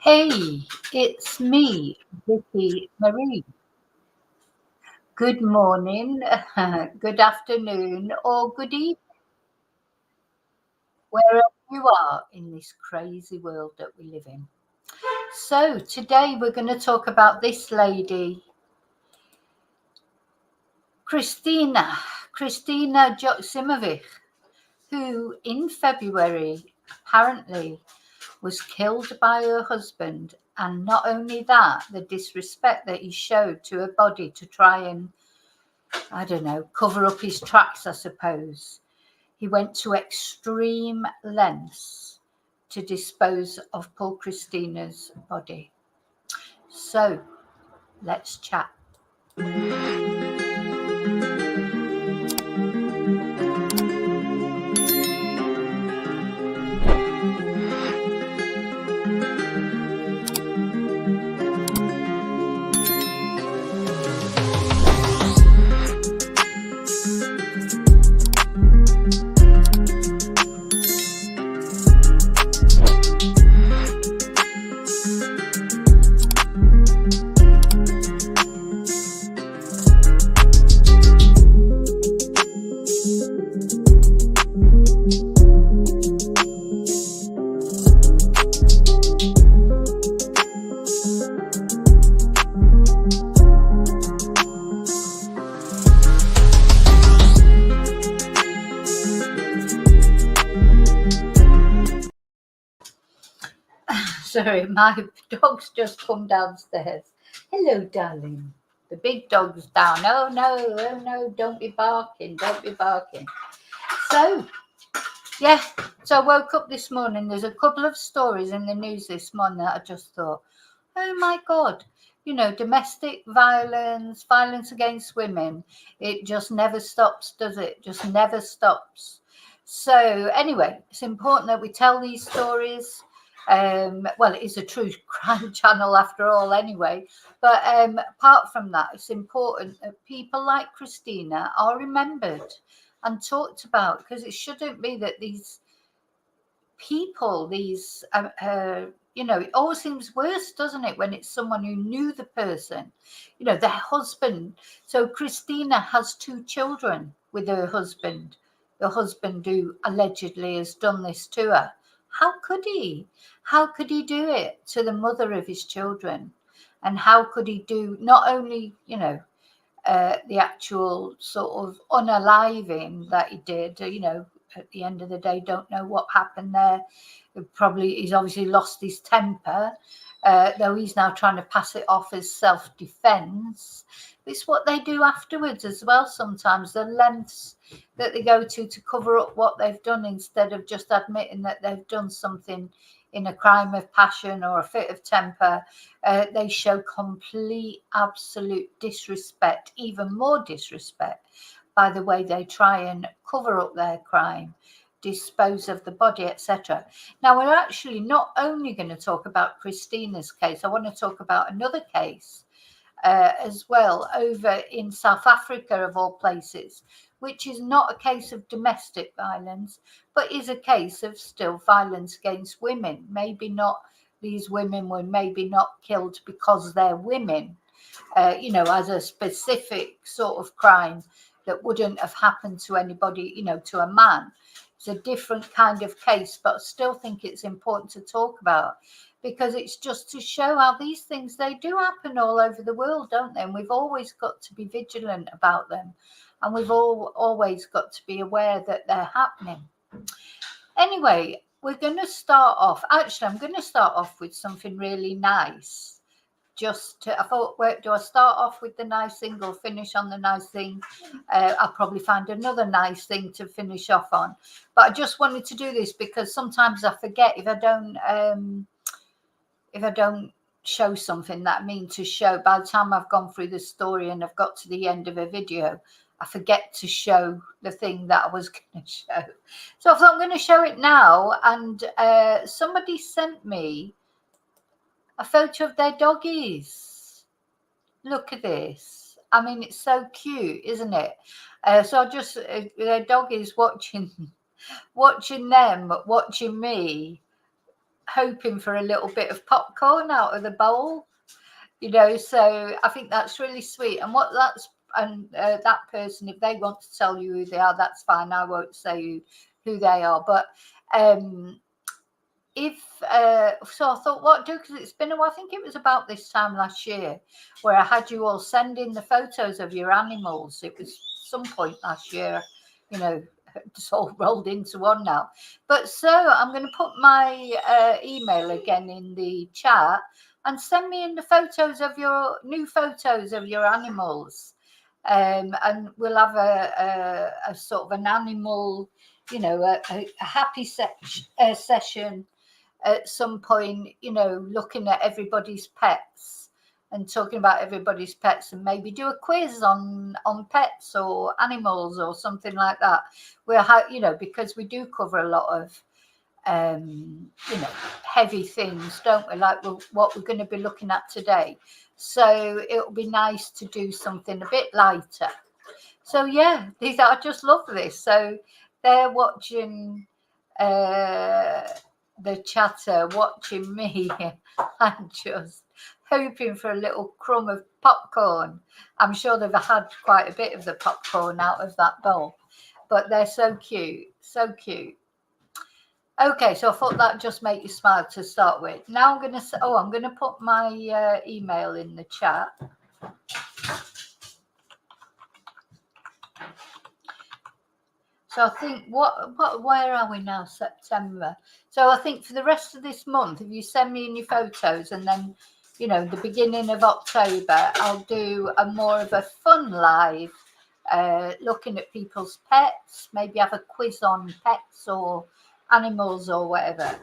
Hey, it's me, Vicky Marie. Good morning, good afternoon, or good evening, wherever you are in this crazy world that we live in. So, today we're going to talk about this lady, Christina, Christina Joksimovic, who in February apparently was killed by her husband. And not only that, the disrespect that he showed to her body to try and I don't know, cover up his tracks, I suppose. He went to extreme lengths to dispose of poor Christina's body. So let's chat. Sorry, my dog's just come downstairs. Hello, darling. The big dog's down. Oh no, don't be barking, don't be barking. So, yeah, so I woke up this morning. There's a couple of stories in the news this morning that I just thought, oh my God, domestic violence, violence against women, it just never stops, does it? Just never stops. So, anyway, it's important that we tell these stories. Well, it is a true crime channel after all, anyway. But apart from that, it's important that people like Kristina are remembered and talked about, because it shouldn't be that these people, it always seems worse, doesn't it, when it's someone who knew the person, their husband. So Kristina has 2 children with her husband, the husband who allegedly has done this to her. How could he? How could he do it to the mother of his children? And how could he do not only, the actual sort of unaliving that he did, at the end of the day, don't know what happened there. He's obviously lost his temper, though he's now trying to pass it off as self-defense. It's what they do afterwards as well sometimes, the lengths that they go to cover up what they've done instead of just admitting that they've done something in a crime of passion or a fit of temper. They show complete, absolute disrespect, even more disrespect, by the way they try and cover up their crime, dispose of the body, etc. Now, we're actually not only going to talk about Kristina's case, I want to talk about another case as well over in South Africa, of all places, which is not a case of domestic violence, but is a case of still violence against women. Maybe not, these women were maybe not killed because they're women, as a specific sort of crime that wouldn't have happened to anybody, to a man. It's a different kind of case, but I still think it's important to talk about, because it's just to show how these things, they do happen all over the world, don't they? And we've always got to be vigilant about them. And we've always got to be aware that they're happening. Anyway, we're going to start off. Actually, I'm going to start off with something really nice. I thought, do I start off with the nice thing or finish on the nice thing? I'll probably find another nice thing to finish off on. But I just wanted to do this because sometimes I forget if I don't show something that I mean to show. By the time I've gone through the story and I've got to the end of a video, I forget to show the thing that I was going to show. So I thought I'm going to show it now. And somebody sent me a photo of their doggies. Look at this. I mean, it's so cute, isn't it? So I just, their doggies watching them, watching me. hoping for a little bit of popcorn out of the bowl, you know. So I think that's really sweet. And that person, if they want to tell you who they are, that's fine. I won't say who they are. But so I thought, what do? Because it's been a while. I think it was about this time last year where I had you all send in the photos of your animals. It was some point last year, you know. It's all rolled into one now. But so I'm going to put my email again in the chat, and send me in the photos of your new photos of your animals. And we'll have a sort of an animal, you know, a happy session at some point, you know, looking at everybody's pets and talking about everybody's pets, and maybe do a quiz on pets or animals or something like that. We'll have, you know, because we do cover a lot of you know, heavy things, don't we, like what we're going to be looking at today. So it'll be nice to do something a bit lighter. So yeah, I just love this. So they're watching the chatter, watching me. I'm just hoping for a little crumb of popcorn. I'm sure they've had quite a bit of the popcorn out of that bowl, but they're so cute, so cute. Okay, so I thought that'd just make you smile to start with. Now I'm going to I'm going to put my email in the chat. So I think where are we now? September. So I think for the rest of this month, if you send me in your photos, and then, you know, the beginning of October, I'll do a more of a fun live, looking at people's pets, maybe have a quiz on pets or animals or whatever.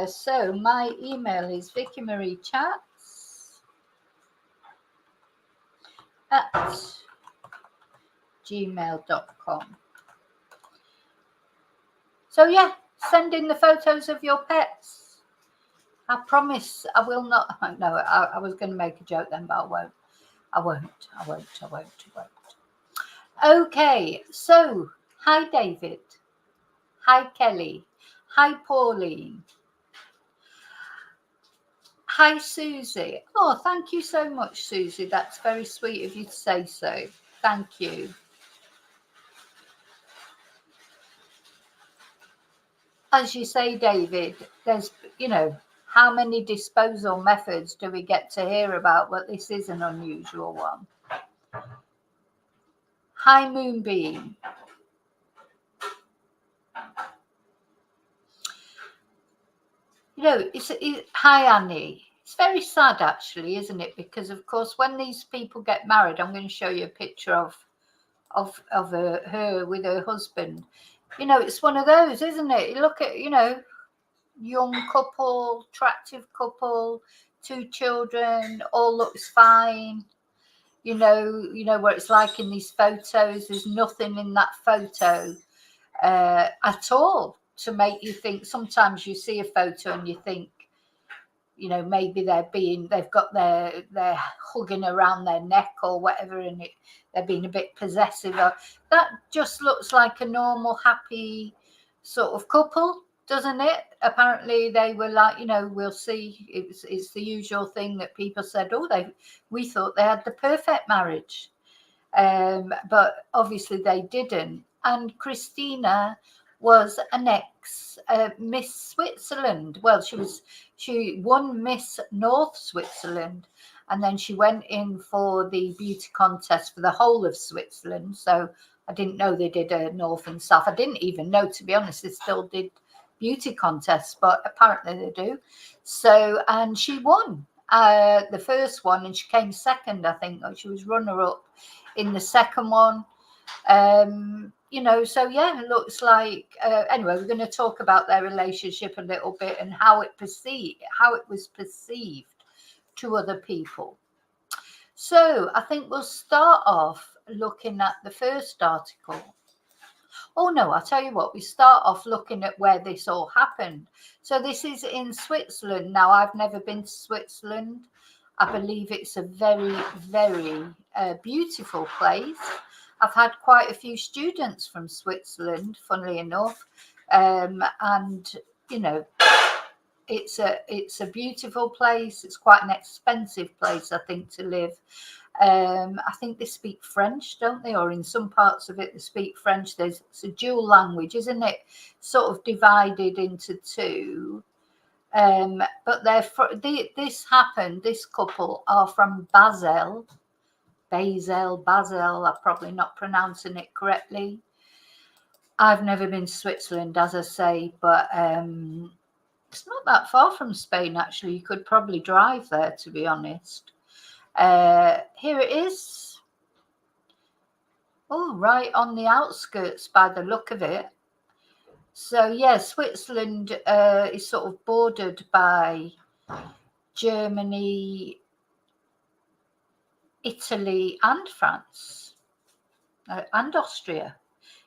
So my email is vickymariechats@gmail.com. So yeah, send in the photos of your pets. I promise I will not. No, I was going to make a joke then, but I won't. Okay, so hi David. Hi Kelly. Hi Pauline. Hi Susie. Oh, thank you so much, Susie. That's very sweet of you to say so. Thank you. As you say, David, there's, you know, how many disposal methods do we get to hear about? Well, this is an unusual one. Hi Moonbeam. You know, hi Annie. It's very sad, actually, isn't it? Because of course, when these people get married, I'm going to show you a picture of her with her husband. You know, it's one of those, isn't it? You look at, you know, young couple, attractive couple, 2 children, all looks fine. You know what it's like in these photos. There's nothing in that photo at all to make you think. Sometimes you see a photo and you think, you know, maybe they've got their hugging around their neck or whatever, and they're being a bit possessive. That just looks like a normal, happy sort of couple, doesn't it? Apparently they were like, you know, we'll see. It's the usual thing that people said, we thought they had the perfect marriage. But obviously they didn't. And Kristina was an ex Miss Switzerland. Well, she won Miss North Switzerland, and then she went in for the beauty contest for the whole of Switzerland. So I didn't know they did a North and South. I didn't even know, to be honest, they still did beauty contests, but apparently they do. So, and she won the first one, and she came second, I think. She was runner-up in the second one. You know, so yeah, it looks like anyway, we're going to talk about their relationship a little bit and how it was perceived to other people. So I think we'll start off looking at the first article. Oh no, I'll tell you what, we start off looking at where this all happened. So this is in Switzerland. Now, I've never been to Switzerland. I believe it's a very, very beautiful place. I've had quite a few students from Switzerland, funnily enough. And, you know, it's a beautiful place. It's quite an expensive place, I think, to live. I think they speak French, don't they? Or in some parts of it, they speak French. It's a dual language, isn't it? Sort of divided into two. But this happened. This couple are from Basel. I'm probably not pronouncing it correctly. I've never been to Switzerland, as I say, but it's not that far from Spain, actually. You could probably drive there, to be honest. Here it is. Oh, right on the outskirts by the look of it. So, yeah, Switzerland is sort of bordered by Germany, Italy, and France, and Austria.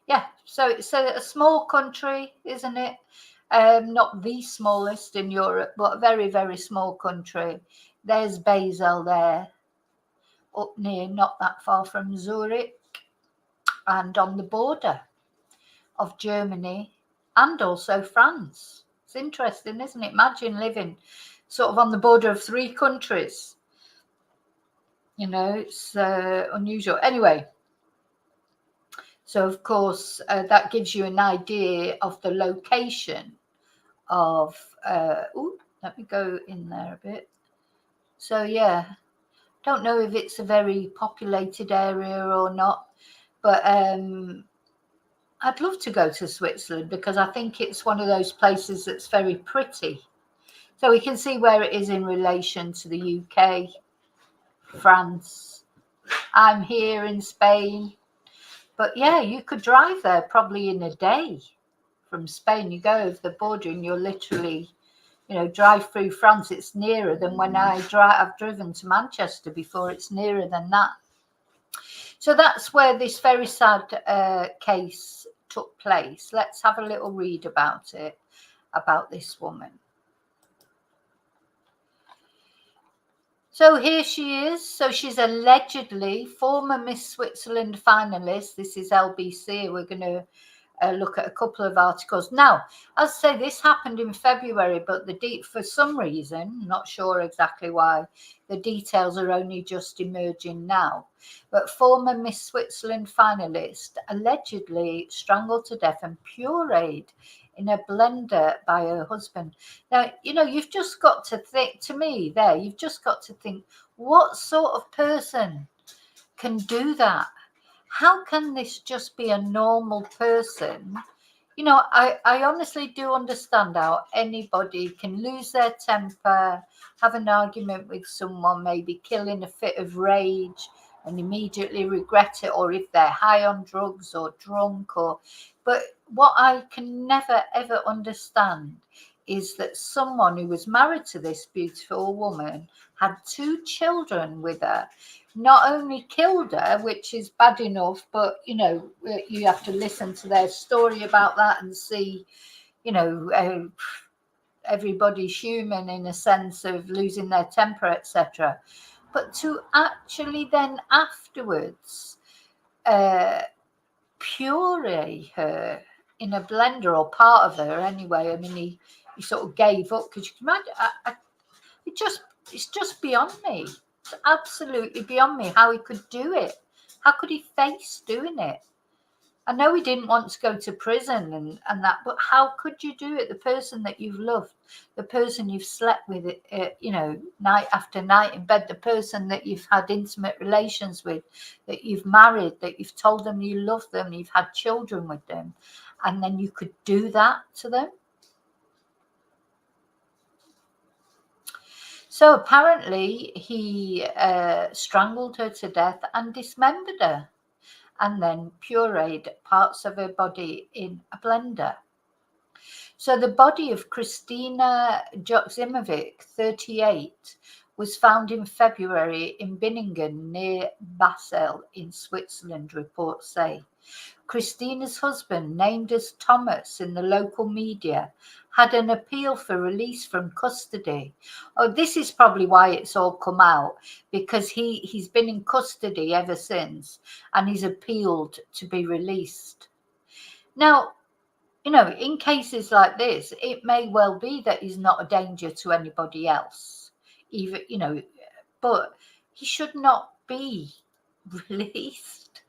Yeah, so it's a small country, isn't it? Not the smallest in Europe, but a very, very small country. There's Basel there, up near, not that far from Zurich, and on the border of Germany and also France. It's interesting, isn't it? Imagine living sort of on the border of three countries. You know, it's unusual. Anyway, so of course that gives you an idea of the location of let me go in there a bit. So yeah, don't know if it's a very populated area or not, but I'd love to go to Switzerland because I think it's one of those places that's very pretty. So we can see where it is in relation to the UK, France. I'm here in Spain. But yeah, you could drive there probably in a day from Spain. You go over the border and you're literally, drive through France. It's nearer than when I've driven to Manchester before. It's nearer than that. So that's where this very sad case took place. Let's have a little read about it, about this woman. So here she is. So she's allegedly former Miss Switzerland finalist. This is LBC. We're going to look at a couple of articles. Now, as I say, this happened in February, but for some reason, not sure exactly why, the details are only just emerging now. But former Miss Switzerland finalist allegedly strangled to death and pureed in a blender by her husband. Now, you've just got to think, to me there, you've just got to think, what sort of person can do that? How can this just be a normal person? I honestly do understand how anybody can lose their temper, have an argument with someone, maybe kill in a fit of rage and immediately regret it, or if they're high on drugs or drunk, but what I can never ever understand is that someone who was married to this beautiful woman, had 2 children with her, not only killed her, which is bad enough, but you have to listen to their story about that and see, everybody's human in a sense of losing their temper, etc. But to actually then afterwards puree her in a blender, or part of her anyway. I mean, he sort of gave up, because you can imagine, it's just beyond me. It's absolutely beyond me how he could do it. How could he face doing it? I know he didn't want to go to prison and that, but how could you do it? The person that you've loved, the person you've slept with, night after night in bed, the person that you've had intimate relations with, that you've married, that you've told them you love them, you've had children with them, and then you could do that to them? So apparently he strangled her to death and dismembered her, and then pureed parts of her body in a blender. So the body of Christina Joksimovic, 38, was found in February in Binningen near Basel in Switzerland, reports say. Christina's husband, named as Thomas in the local media, had an appeal for release from custody. Oh, this is probably why it's all come out, because he's been in custody ever since, and he's appealed to be released. Now, In cases like this, it may well be that he's not a danger to anybody else, even, but he should not be released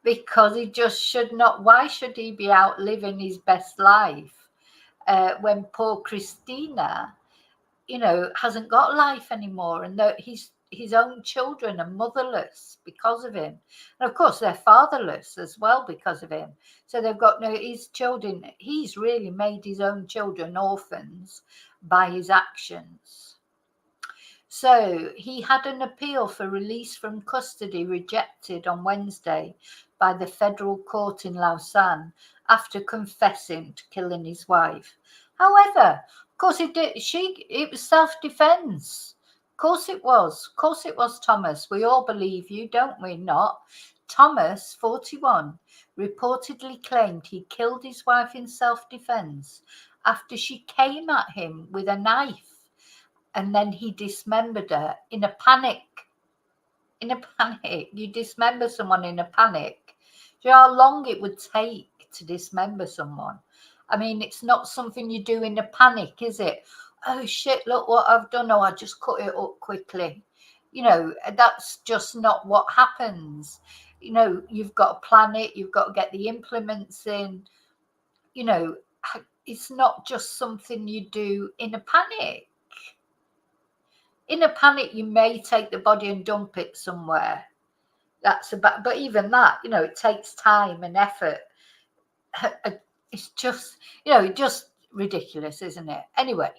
because he just should not. Why should he be out living his best life when poor Christina, hasn't got life anymore, and that his own children are motherless because of him, and of course they're fatherless as well because of him. So they've got no his children. He's really made his own children orphans by his actions. So he had an appeal for release from custody rejected on Wednesday by the federal court in Lausanne after confessing to killing his wife. However, of course it did. It was self-defense. Of course it was. Of course it was, Thomas. We all believe you, don't we? Not Thomas, 41, reportedly claimed he killed his wife in self-defense after she came at him with a knife. And then he dismembered her in a panic. In a panic. You dismember someone in a panic. Do you know how long it would take to dismember someone? I mean, it's not something you do in a panic, is it? Oh shit, look what I've done. Oh, I just cut it up quickly. That's just not what happens. You've got to plan it. You've got to get the implements in. It's not just something you do in a panic. In a panic, you may take the body and dump it somewhere. But even that, it takes time and effort. It's just, just ridiculous, isn't it? Anyway,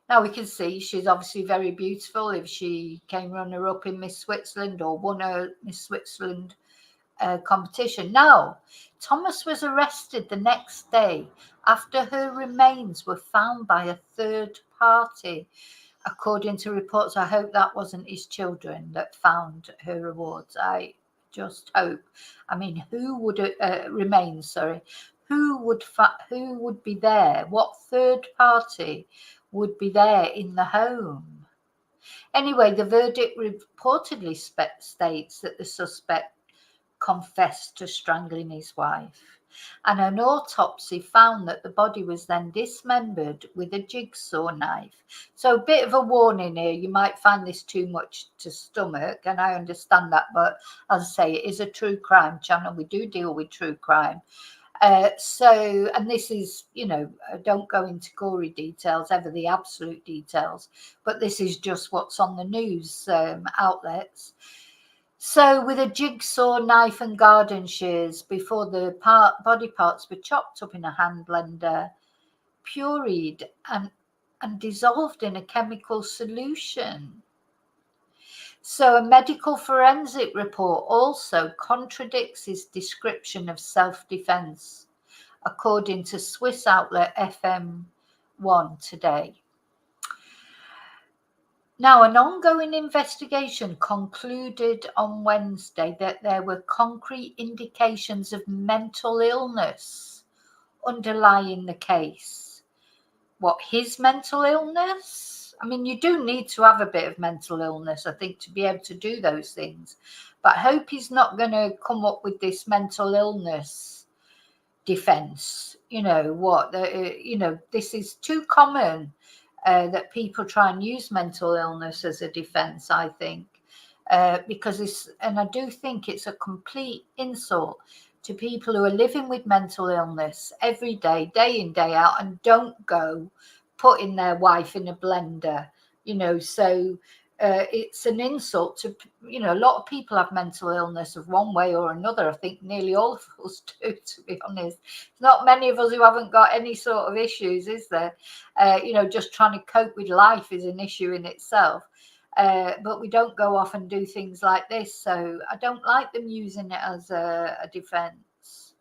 now we can see she's obviously very beautiful if she came runner-up in Miss Switzerland or won a Miss Switzerland competition. Now, Thomas was arrested the next day after her remains were found by a third party. According to reports, I hope that wasn't his children that found her awards. I just hope. I mean, who would remain? Sorry, who would be there? What third party would be there in the home? Anyway, the verdict reportedly states that the suspect confessed to strangling his wife, and an autopsy found that the body was then dismembered with a jigsaw knife. So a bit of a warning here, you might find this too much to stomach, and I understand that, but as I say, it is a true crime channel. We do deal with true crime. And this is, don't go into gory details, ever the absolute details, but this is just what's on the news outlets. So with a jigsaw knife and garden shears before the body parts were chopped up in a hand blender, pureed and dissolved in a chemical solution. So a medical forensic report also contradicts his description of self-defense, according to Swiss outlet FM1 today. Now, an ongoing investigation concluded on Wednesday that there were concrete indications of mental illness underlying the case. What, his mental illness? I mean, you do need to have a bit of mental illness, I think, to be able to do those things. But I hope he's not going to come up with this mental illness defense. This is too common. That people try and use mental illness as a defense, I think, because I do think it's a complete insult to people who are living with mental illness every day, day in, day out, and don't go putting their wife in a blender, so it's an insult to, a lot of people have mental illness of one way or another. I think nearly all of us do, to be honest. There's not many of us who haven't got any sort of issues, is there? Just trying to cope with life is an issue in itself. But we don't go off and do things like this. So I don't like them using it as a defense.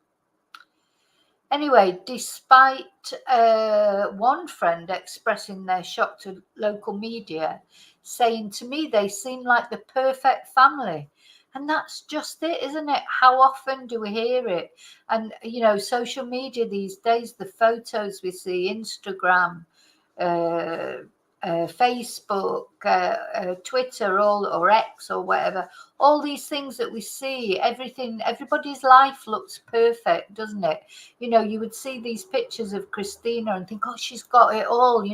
Anyway, despite one friend expressing their shock to local media, saying to me they seem like the perfect family. And that's just it, isn't it? How often do we hear it? And, social media these days, the photos we see, Instagram, Facebook, Twitter, or X or whatever, all these things that we see, everybody's life looks perfect, doesn't it? You would see these pictures of Kristina and think, oh, she's got it all,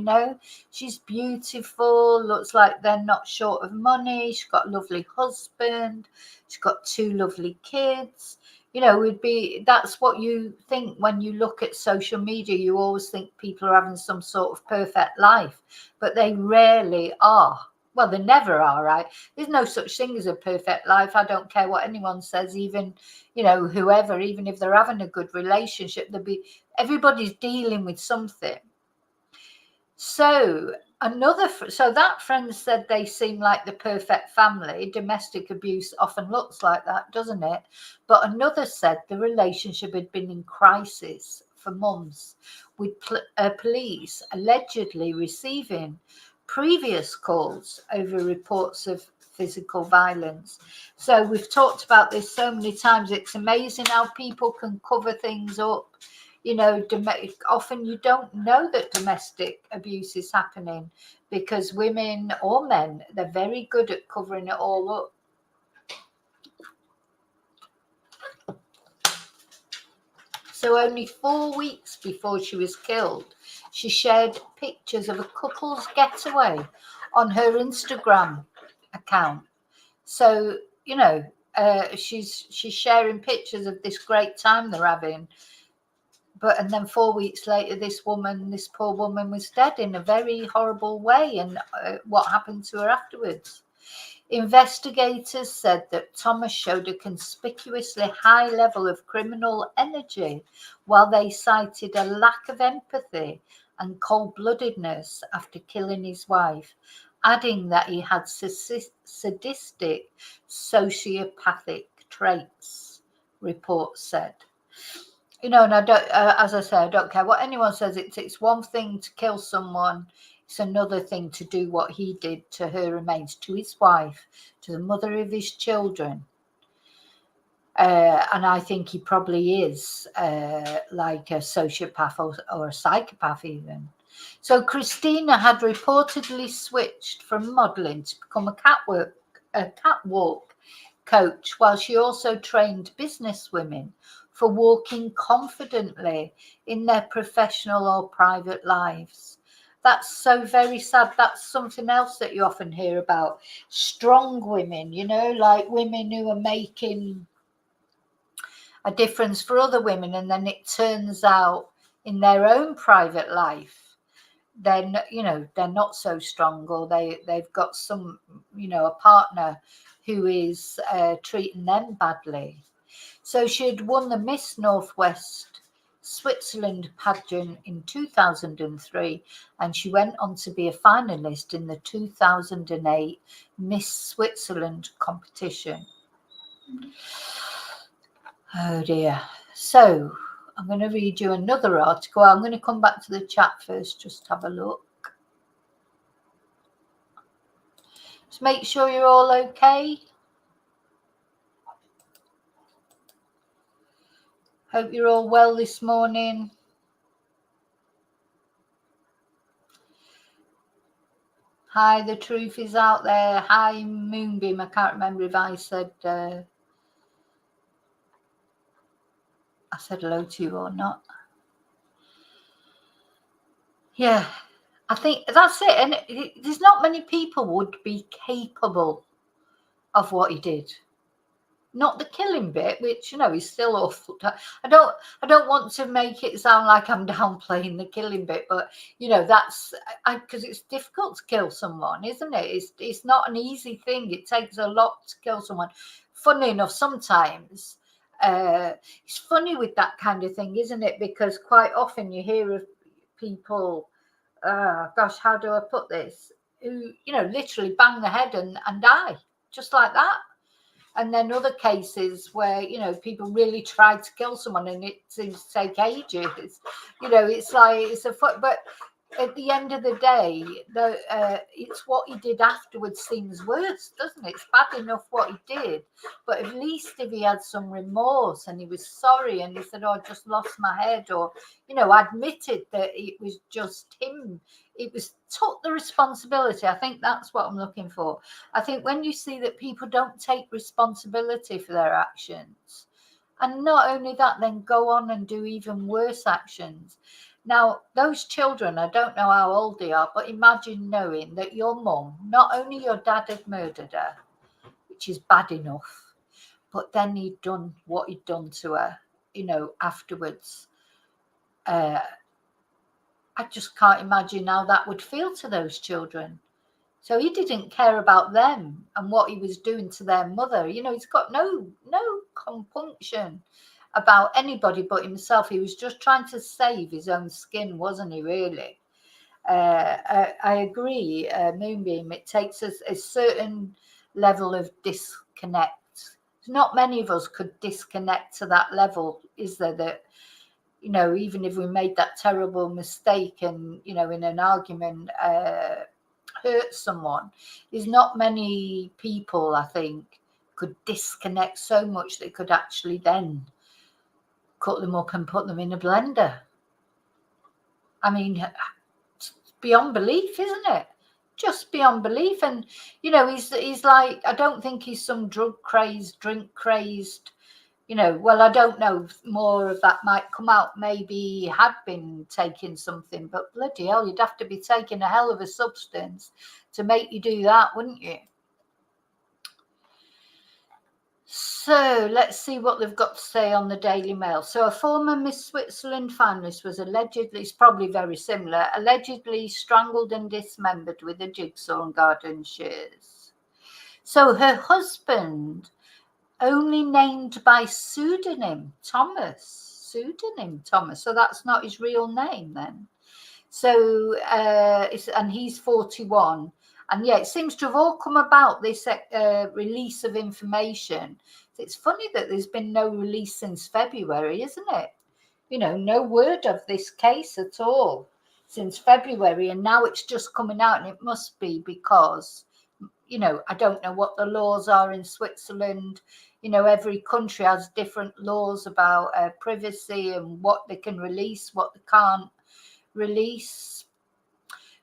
she's beautiful, looks like they're not short of money, she's got a lovely husband, she's got 2 lovely kids. That's what you think when you look at social media. You always think people are having some sort of perfect life, but they rarely are. Well, they never are, right? There's no such thing as a perfect life. I don't care what anyone says, even, whoever, even if they're having a good relationship, everybody's dealing with something. So that friend said they seem like the perfect family. Domestic abuse often looks like that, doesn't it? But another said the relationship had been in crisis for months, with police allegedly receiving previous calls over reports of physical violence. So we've talked about this so many times. It's amazing how people can cover things up. Often you don't know that domestic abuse is happening because women or men, they're very good at covering it all up. So only 4 weeks before she was killed, she shared pictures of a couple's getaway on her Instagram account. So, she's sharing pictures of this great time they're having. And then 4 weeks later, this poor woman was dead in a very horrible way. And what happened to her afterwards? Investigators said that Thomas showed a conspicuously high level of criminal energy, while they cited a lack of empathy and cold-bloodedness after killing his wife, adding that he had sadistic sociopathic traits, reports said. And I don't, as I say, I don't care what anyone says. It's one thing to kill someone. It's another thing to do what he did to her remains, to his wife, to the mother of his children. And I think he probably is like a sociopath or a psychopath even. So Kristina had reportedly switched from modelling to become a catwalk coach, while she also trained business women for walking confidently in their professional or private lives. That's so very sad. That's something else that you often hear about. Strong women, like women who are making a difference for other women, and then it turns out in their own private life, then, they're not so strong, or they've got some, a partner who is treating them badly. So she had won the Miss Northwest Switzerland pageant in 2003, and she went on to be a finalist in the 2008 Miss Switzerland competition. Oh dear. So I'm going to read you another article. I'm going to come back to the chat first, just have a look. Just make sure you're all okay. Hope you're all well this morning. Hi, the truth is out there. Hi, Moonbeam. I can't remember if I said hello to you or not. Yeah, I think that's it. And there's not many people would be capable of what he did. Not the killing bit, which is still awful. I don't want to make it sound like I'm downplaying the killing bit, but that's because it's difficult to kill someone, isn't it? It's not an easy thing. It takes a lot to kill someone. Funny enough, sometimes it's funny with that kind of thing, isn't it? Because quite often you hear of people, gosh, how do I put this? Who literally bang the head and die just like that. And then other cases where, people really try to kill someone and it seems to take ages. It's like, but at the end of the day, it's what he did afterwards seems worse, doesn't it? It's bad enough what he did, but at least if he had some remorse and he was sorry and he said, "Oh, I just lost my head," or admitted that it was just him. It was took the responsibility. I think that's what I'm looking for. I think when you see that people don't take responsibility for their actions, and not only that, then go on and do even worse actions. Now, those children, I don't know how old they are, but imagine knowing that your mum, not only your dad had murdered her, which is bad enough, but then he'd done what he'd done to her, afterwards. I just can't imagine how that would feel to those children. So he didn't care about them and what he was doing to their mother. He's got no compunction about anybody but himself. He was just trying to save his own skin, wasn't he, really? I agree, Moonbeam. It takes us a certain level of disconnect. Not many of us could disconnect to that level, is there? That even if we made that terrible mistake and in an argument hurt someone, there's not many people, I think, could disconnect so much that could actually then cut them up and put them in a blender. I mean, it's beyond belief, isn't it? Just beyond belief. And he's like, I don't think he's some drug crazed, drink crazed, well, I don't know, more of that might come out. Maybe he had been taking something, but bloody hell, you'd have to be taking a hell of a substance to make you do that, wouldn't you? So let's see what they've got to say on the Daily Mail. So a former Miss Switzerland finalist was allegedly, it's probably very similar, allegedly strangled and dismembered with a jigsaw and garden shears. So her husband, only named by pseudonym Thomas. So that's not his real name then. So and he's 41. And yeah, it seems to have all come about, this release of information. It's funny that there's been no release since February, isn't it? No word of this case at all since February, and now it's just coming out, and it must be because I don't know what the laws are in Switzerland. Every country has different laws about privacy and what they can release, what they can't release.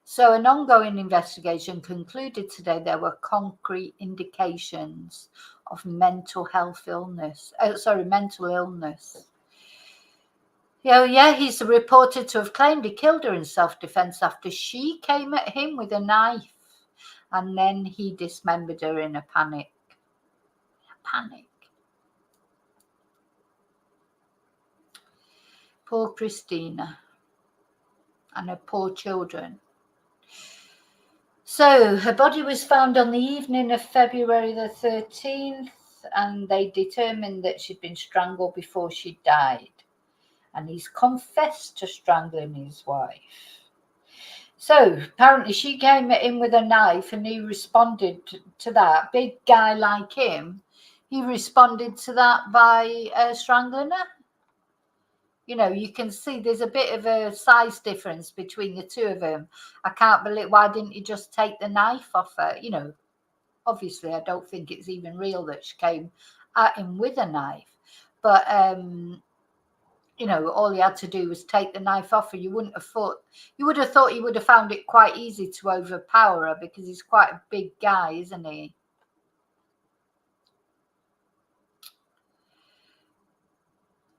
So an ongoing investigation concluded today there were concrete indications of mental illness. Yeah, he's reported to have claimed he killed her in self-defense after she came at him with a knife. And then he dismembered her in a panic. Poor Kristina and her poor children. So her body was found on the evening of February the 13th, and they determined that she'd been strangled before she died. And he's confessed to strangling his wife. So apparently she came at him with a knife, and he responded to that. Big guy like him, he responded to that by strangling her. You can see there's a bit of a size difference between the two of them. I can't believe, why didn't he just take the knife off her? Obviously I don't think it's even real that she came at him with a knife. But all he had to do was take the knife off her. You would have thought he would have found it quite easy to overpower her, because he's quite a big guy, isn't he?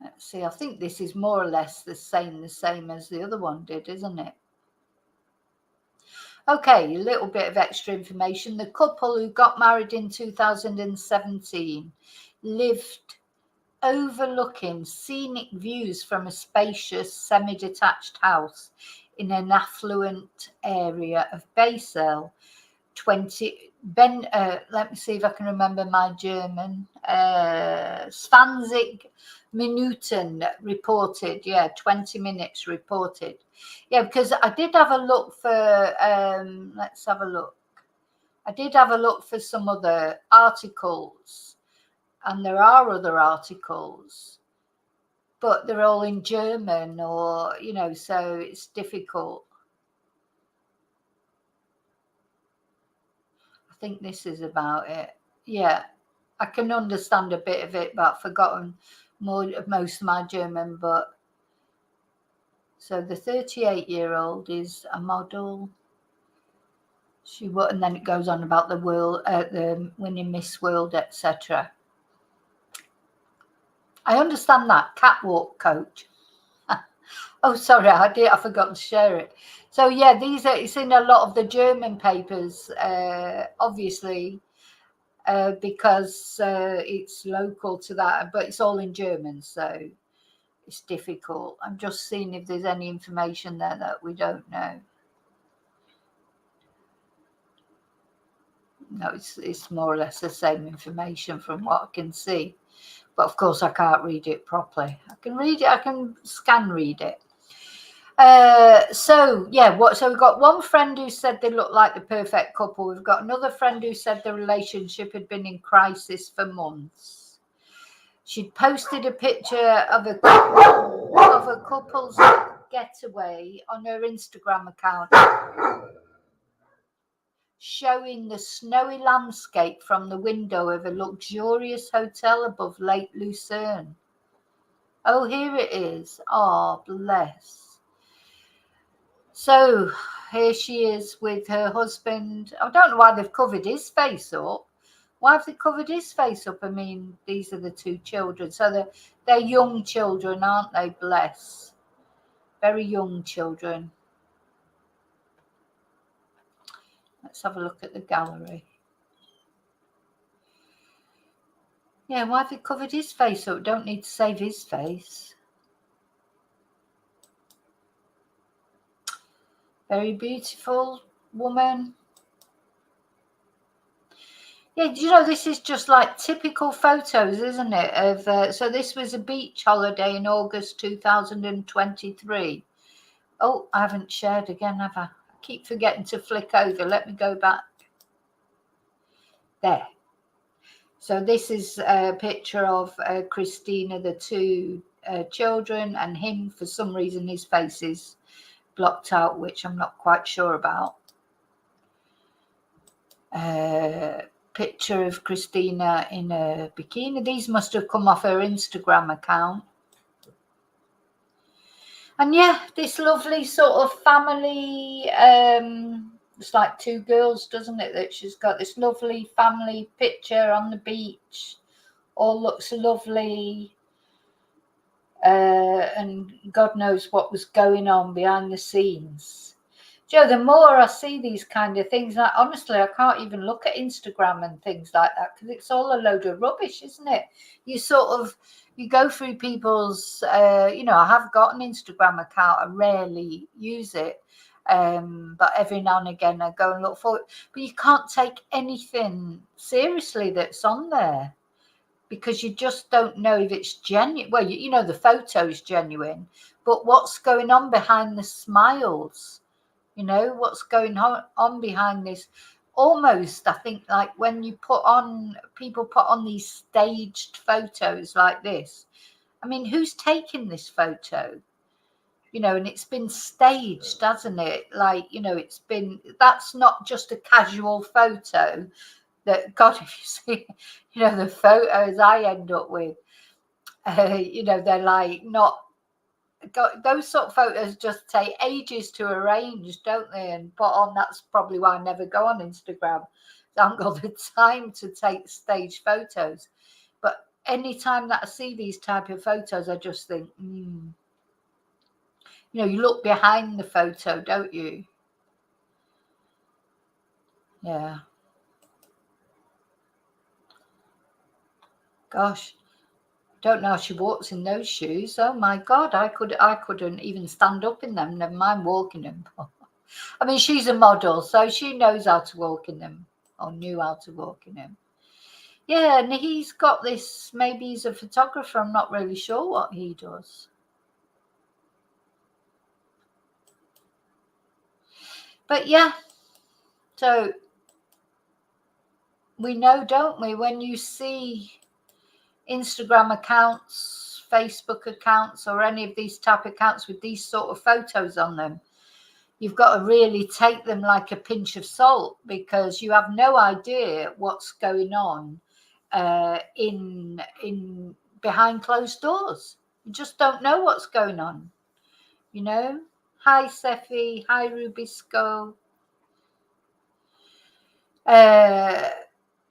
Let's see, I think this is more or less the same as the other one did, isn't it? Okay, a little bit of extra information. The couple who got married in 2017 lived overlooking scenic views from a spacious semi-detached house in an affluent area of Basel. Let me see if I can remember my German. 20 Minuten reported. 20 minutes reported. Because I did have a look for, let's have a look. I did have a look for some other articles, and there are other articles, but they're all in German, or, so it's difficult. I think this is about it. Yeah, I can understand a bit of it, but I've forgotten most of my German. But so the 38-year-old is a model. And then it goes on about the world, the winning Miss World, etc. I understand that catwalk coach. Oh, sorry, I forgot to share it. So yeah, it's in a lot of the German papers, obviously, because it's local to that, but it's all in German, so it's difficult. I'm just seeing if there's any information there that we don't know. No, it's more or less the same information from what I can see. But of course, I can't read it properly. I can read it, I can scan read it. So we've got one friend who said they looked like the perfect couple. We've got another friend who said the relationship had been in crisis for months. She'd posted a picture of a couple's getaway on her Instagram account, showing the snowy landscape from the window of a luxurious hotel above Lake Lucerne. Oh, here it is. Oh, bless. So here she is with her husband. I don't know why they've covered his face up. Why have they covered his face up? I mean, these are the two children. So they're young children, aren't they? Bless. Very young children. Let's have a look at the gallery. Yeah, why have they covered his face up? Don't need to save his face. Very beautiful woman. Yeah, this is just like typical photos, isn't it? So this was a beach holiday in August 2023. Oh, I haven't shared again, have I? I keep forgetting to flick over. Let me go back. There. So this is a picture of Kristina, the two children, and him. For some reason, his face is blocked out, which I'm not quite sure about. Picture of Kristina in a bikini. These must have come off her Instagram account. And yeah, this lovely sort of family, it's like two girls, doesn't it? That she's got this lovely family picture on the beach. All looks lovely. And God knows what was going on behind the scenes. Joe, the more I see these kind of things, honestly, I can't even look at Instagram and things like that because it's all a load of rubbish, isn't it? You go through people's, I have got an Instagram account. I rarely use it, but every now and again I go and look for it. But you can't take anything seriously that's on there because you just don't know if it's genuine. Well, the photo is genuine, but what's going on behind the smiles? What's going on behind this? Almost, I think, like when people put on these staged photos like this. I mean, who's taking this photo? And it's been staged, hasn't it? Like, that's not just a casual photo that, God, if you see, the photos I end up with, they're like not, those sort of photos just take ages to arrange, don't they? And put on. That's probably why I never go on Instagram. I haven't got the time to take stage photos. But anytime that I see these type of photos, I just think, you look behind the photo, don't you? Yeah. Gosh. Don't know how she walks in those shoes. Oh my God, I couldn't even stand up in them, never mind walking them. I mean, she's a model, so she knows how to walk in them, or knew how to walk in them. Yeah, and he's got this, maybe he's a photographer, I'm not really sure what he does. But yeah, so we know, don't we, when you see Instagram accounts, Facebook accounts, or any of these type of accounts with these sort of photos on them, you've got to really take them like a pinch of salt, because you have no idea what's going on in behind closed doors. You just don't know what's going on, you know. Hi Sephi, hi Rubisco.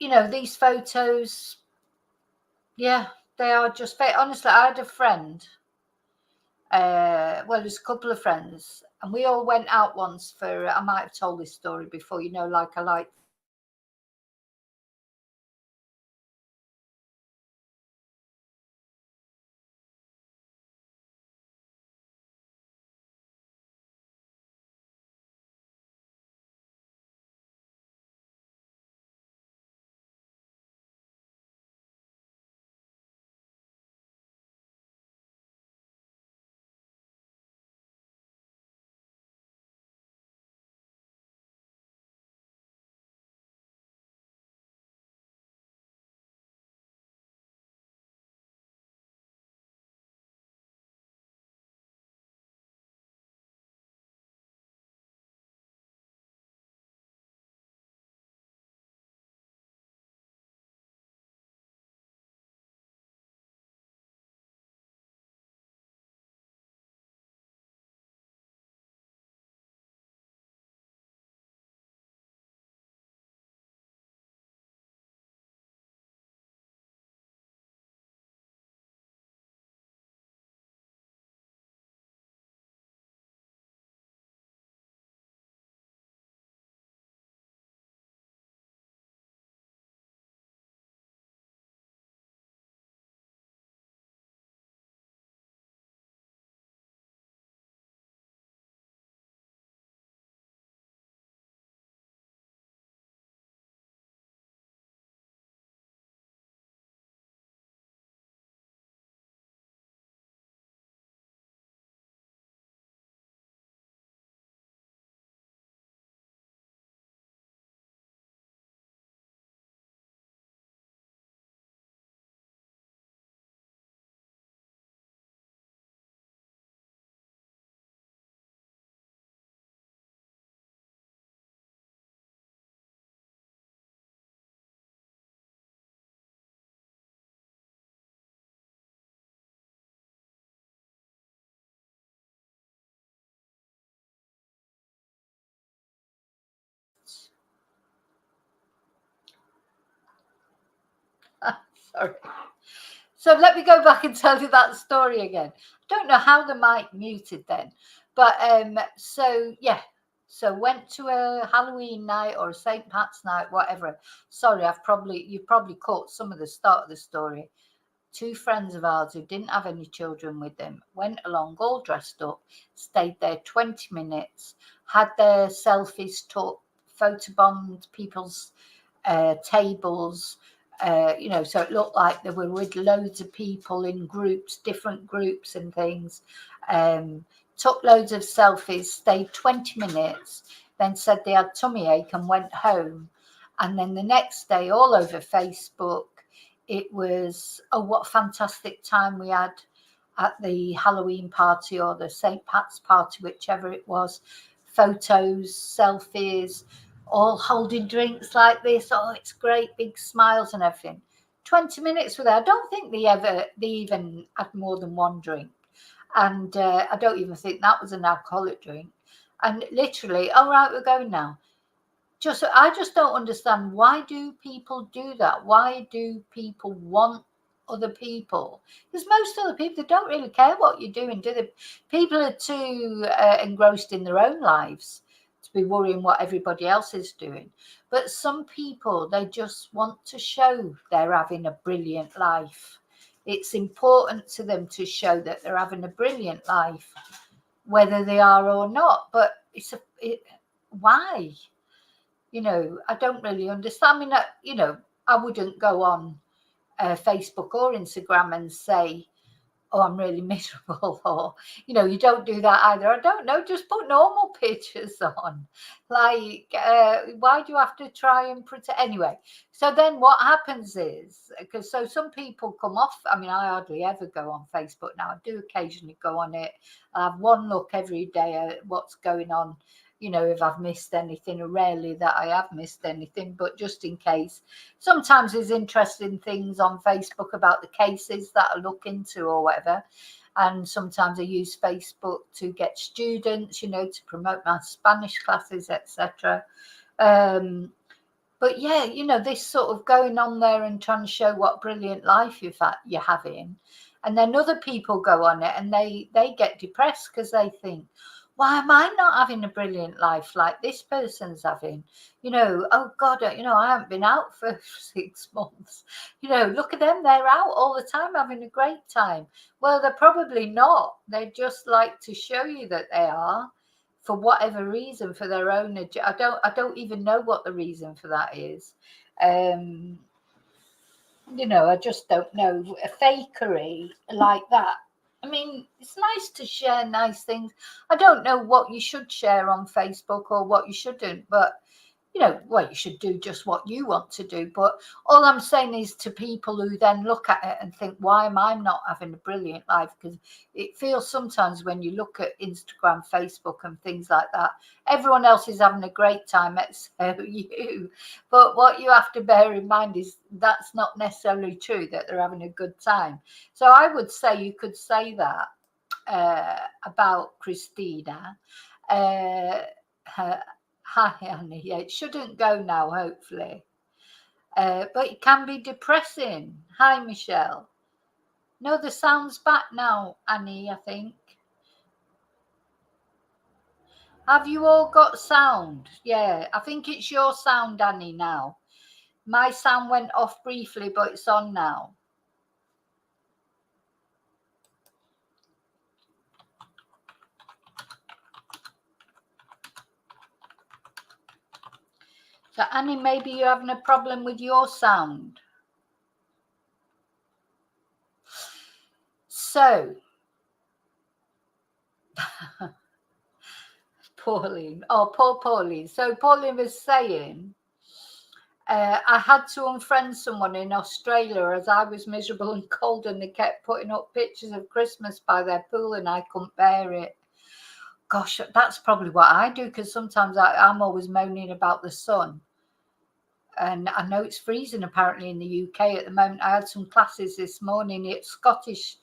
You know, these photos, yeah, they are just fake. Honestly, I had a friend, well, there's a couple of friends, and we all went out once for, I might have told this story before, you know, like I like sorry. So let me go back and tell you that story again. I don't know how the mic muted then, but so yeah, so went to a Halloween night or a St. Pat's night, whatever. Sorry, you've probably caught some of the start of the story. Two friends of ours who didn't have any children with them went along all dressed up, stayed there 20 minutes, had their selfies took, photobombed people's tables, you know, so it looked like they were with loads of people in groups, different groups and things. Took loads of selfies, stayed 20 minutes, then said they had tummy ache and went home. And then the next day, all over Facebook, it was, oh, what a fantastic time we had at the Halloween party or the St. Pat's party, whichever it was. Photos, selfies, all holding drinks like this. Oh, it's great, big smiles and everything. 20 minutes with her. I don't think they even had more than one drink. And I don't even think that was an alcoholic drink. And literally, all right, we're going now. I just don't understand, why do people do that? Why do people want other people? Because most other people, they don't really care what you're doing, do they? People are too engrossed in their own lives to be worrying what everybody else is doing. But some people, they just want to show they're having a brilliant life. It's important to them to show that they're having a brilliant life, whether they are or not. But why? You know, I don't really understand. I mean, I wouldn't go on Facebook or Instagram and say, oh, I'm really miserable, or, you know, you don't do that either. I don't know, just put normal pictures on. Like, why do you have to try and pretend? Anyway, so then what happens is, because so some people come off, I mean, I hardly ever go on Facebook now. I do occasionally go on it. I have one look every day at what's going on, you know, if I've missed anything, or rarely that I have missed anything, but just in case. Sometimes there's interesting things on Facebook about the cases that I look into or whatever. And sometimes I use Facebook to get students, you know, to promote my Spanish classes, etc. But yeah, you know, this sort of going on there and trying to show what brilliant life you're having. And then other people go on it and they get depressed because they think, why am I not having a brilliant life like this person's having? You know, oh God, you know, I haven't been out for 6 months. You know, look at them, they're out all the time having a great time. Well, they're probably not. They just like to show you that they are, for whatever reason, for their own. I don't even know what the reason for that is. You know, I just don't know. A fakery like that. I mean, it's nice to share nice things. I don't know what you should share on Facebook or what you shouldn't, but you know, well, you should do just what you want to do. But all I'm saying is, to people who then look at it and think, why am I not having a brilliant life? Because it feels sometimes when you look at Instagram, Facebook and things like that, everyone else is having a great time except you. But what you have to bear in mind is that's not necessarily true, that they're having a good time. So I would say you could say that about Kristina. Hi, Annie. Yeah, it shouldn't go now, hopefully. But it can be depressing. Hi, Michelle. No, the sound's back now, Annie, I think. Have you all got sound? Yeah, I think it's your sound, Annie, now. My sound went off briefly, but it's on now. So, Annie, maybe you're having a problem with your sound. So, Pauline. Oh, poor Pauline. So, Pauline was saying, I had to unfriend someone in Australia as I was miserable and cold, and they kept putting up pictures of Christmas by their pool and I couldn't bear it. Gosh, that's probably what I do, because sometimes I'm always moaning about the sun. And I know it's freezing apparently in the UK at the moment. I had some classes this morning. It's Scottish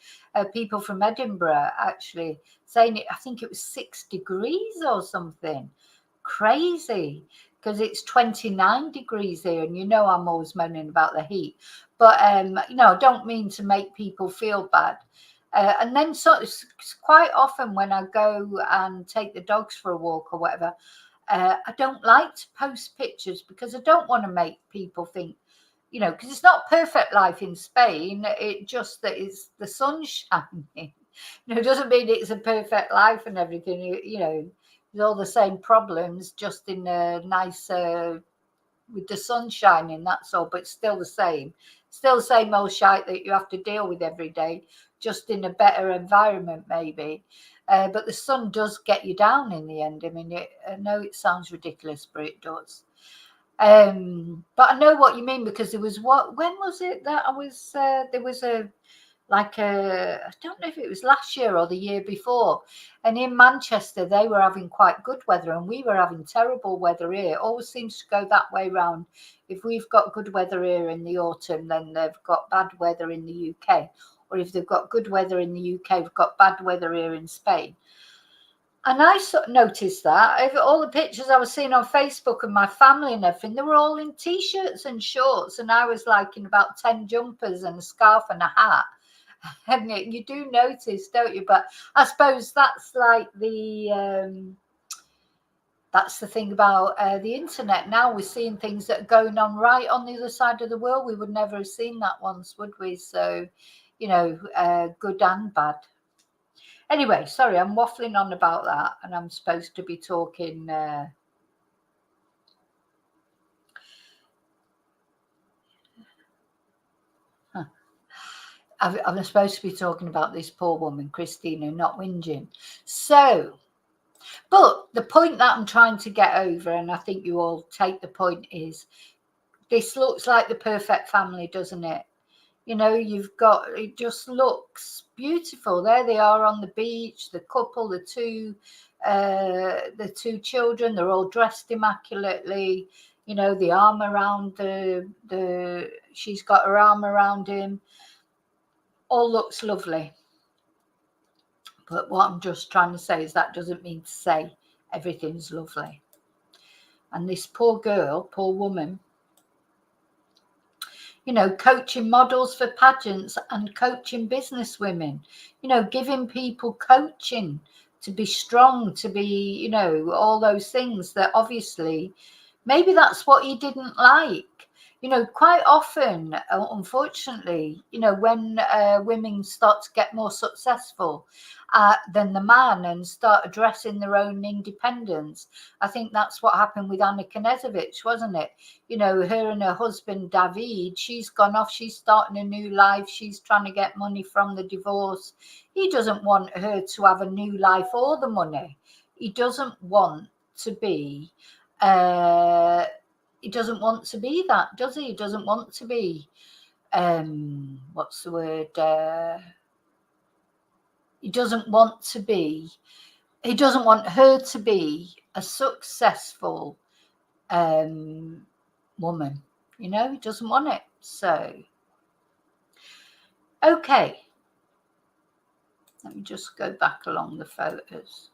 people from Edinburgh actually saying it. I think it was 6 degrees or something. Crazy, because it's 29 degrees here, and you know I'm always moaning about the heat. But you know, I don't mean to make people feel bad. And then so it's quite often when I go and take the dogs for a walk or whatever, I don't like to post pictures because I don't want to make people think, you know, because it's not perfect life in Spain. It just that it's the sun shining. You know, it doesn't mean it's a perfect life and everything. You know, with all the same problems, just in a nicer, with the sun shining, that's all. But it's still the same old shite that you have to deal with every day, just in a better environment maybe. But the sun does get you down in the end. I mean, I know it sounds ridiculous, but it does. But I know what you mean, because there was when was it that I was there was a, like I don't know if it was last year or the year before, and in Manchester they were having quite good weather and we were having terrible weather here. It always seems to go that way round. If we've got good weather here in the autumn, then they've got bad weather in the UK, or if they've got good weather in the UK, we've got bad weather here in Spain. And I sort of noticed that all the pictures I was seeing on Facebook of my family and everything, they were all in t-shirts and shorts, and I was like in about 10 jumpers and a scarf and a hat. And you do notice, don't you? But I suppose that's like that's the thing about the internet. Now we're seeing things that are going on right on the other side of the world. We would never have seen that once, would we? So, you know, good and bad. Anyway, sorry, I'm waffling on about that, and I'm supposed to be talking. I'm supposed to be talking about this poor woman, Kristina, not whinging. So, but the point that I'm trying to get over, and I think you all take the point, is this looks like the perfect family, doesn't it? You know, you've got, it just looks beautiful. There they are on the beach, the couple, the two children, they're all dressed immaculately. You know, the arm around she's got her arm around him. All looks lovely. But what I'm just trying to say is that doesn't mean to say everything's lovely. And this poor girl, poor woman, you know, coaching models for pageants and coaching business women, you know, giving people coaching to be strong, to be, you know, all those things that obviously maybe that's what he didn't like. You know, quite often, unfortunately, you know, when women start to get more successful than the man and start addressing their own independence, I think that's what happened with Anna Knezovic, wasn't it? You know, her and her husband, David, she's gone off, she's starting a new life, she's trying to get money from the divorce. He doesn't want her to have a new life or the money. He doesn't want to be he doesn't want to be that, does he? He doesn't want to be what's the word? He doesn't want her to be a successful woman. You know, he doesn't want it. So okay, let me just go back along the photos.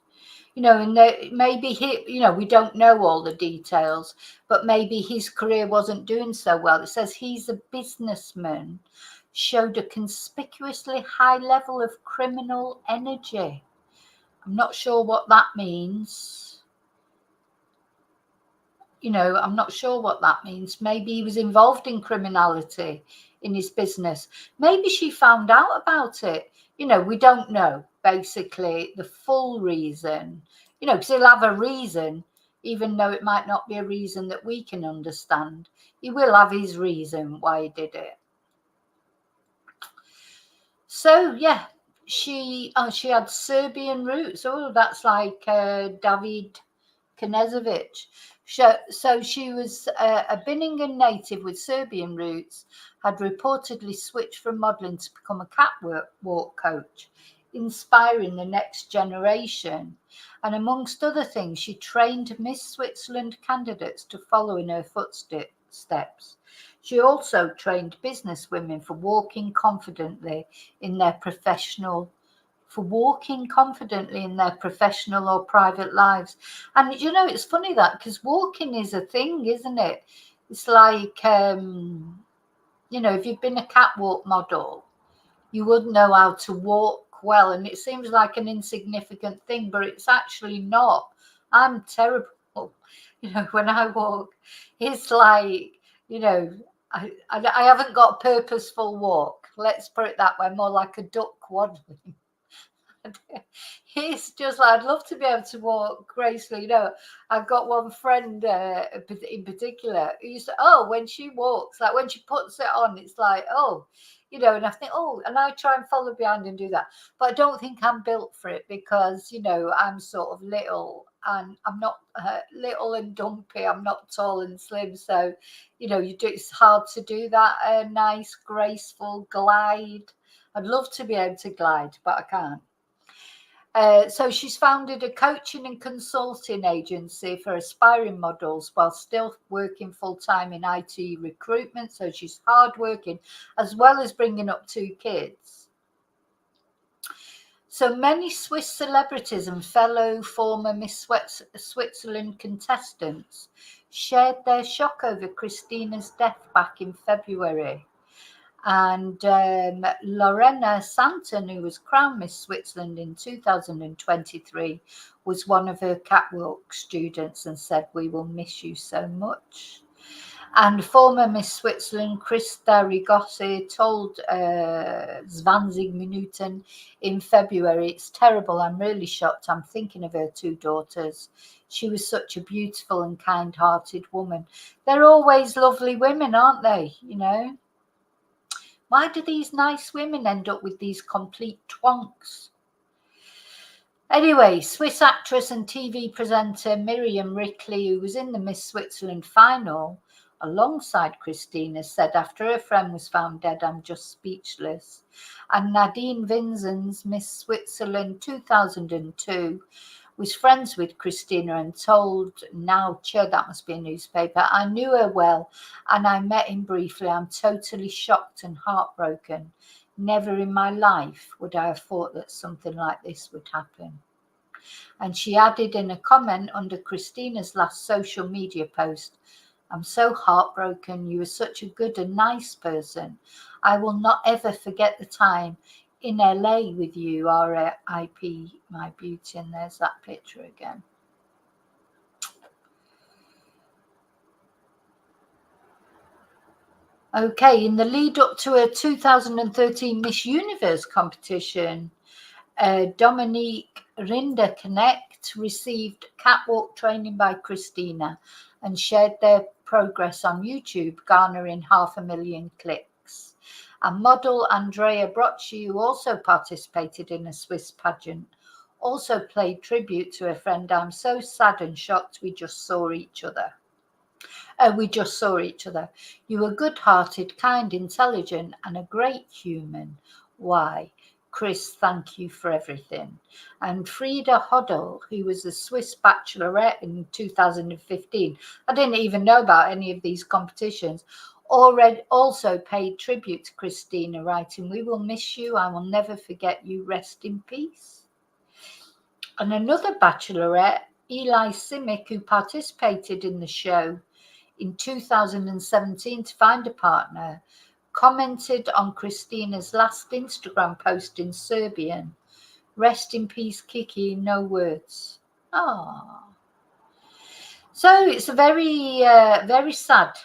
You know, and maybe you know, we don't know all the details, but maybe his career wasn't doing so well. It says he's a businessman, showed a conspicuously high level of criminal energy. I'm not sure what that means. You know, I'm not sure what that means. Maybe he was involved in criminality in his business. Maybe she found out about it. You know, we don't know basically the full reason, you know, because he'll have a reason, even though it might not be a reason that we can understand. He will have his reason why he did it. So, yeah, she had Serbian roots. Oh, that's like David Knezovic. So she was a Binningen native with Serbian roots, had reportedly switched from modelling to become a catwalk coach, inspiring the next generation. And amongst other things, she trained Miss Switzerland candidates to follow in her footsteps. She also trained business women for walking confidently in their professional or private lives. And you know, it's funny that, because walking is a thing, isn't it? It's like you know, if you've been a catwalk model, you would know how to walk well, and it seems like an insignificant thing, but it's actually not. I'm terrible, you know, when I walk. It's like, you know, I haven't got a purposeful walk, let's put it that way, more like a duck waddling. It's just like, I'd love to be able to walk gracefully. You know, I've got one friend in particular who used to, when she walks, like when she puts it on, it's like, you know, and I think, and I try and follow behind and do that. But I don't think I'm built for it, because, you know, I'm sort of little, and I'm not little and dumpy. I'm not tall and slim. So, you know, it's hard to do that nice, graceful glide. I'd love to be able to glide, but I can't. So she's founded a coaching and consulting agency for aspiring models while still working full-time in IT recruitment. So she's hardworking, as well as bringing up 2 kids. So many Swiss celebrities and fellow former Miss Switzerland contestants shared their shock over Kristina's death back in February. And Lorena Santon, who was crowned Miss Switzerland in 2023, was one of her catwalk students and said, "We will miss you so much." And former Miss Switzerland, Christa Rigossi, told 20 Minuten in February, "It's terrible. I'm really shocked. I'm thinking of her 2 daughters. She was such a beautiful and kind-hearted woman." They're always lovely women, aren't they? You know? Why do these nice women end up with these complete twonks? Anyway, Swiss actress and TV presenter Miriam Rickley, who was in the Miss Switzerland final alongside Kristina, said after her friend was found dead, "I'm just speechless." And Nadine Vinzen's Miss Switzerland 2002 was friends with Kristina and told Now Che, that must be a newspaper, "I knew her well and I met him briefly. I'm totally shocked and heartbroken. Never in my life would I have thought that something like this would happen." And she added in a comment under Kristina's last social media post, "I'm so heartbroken. You were such a good and nice person. I will not ever forget the time in LA with you, RIP, my beauty." And there's that picture again. Okay, in the lead up to her 2013 Miss Universe competition, Dominique Rinderknecht received catwalk training by Kristina and shared their progress on YouTube, garnering 500,000 clicks. And model Andrea Brocci, who also participated in a Swiss pageant, also played tribute to her friend. "I'm so sad and shocked we just saw each other. You were good-hearted, kind, intelligent, and a great human. Why, Chris, thank you for everything." And Frida Hodel, who was a Swiss bachelorette in 2015, I didn't even know about any of these competitions, also paid tribute to Kristina, writing, "We will miss you. I will never forget you. Rest in peace." And another bachelorette, Eli Simic, who participated in the show in 2017 to find a partner, commented on Kristina's last Instagram post in Serbian, "Rest in peace, Kiki, no words." Oh. So it's a very, very sad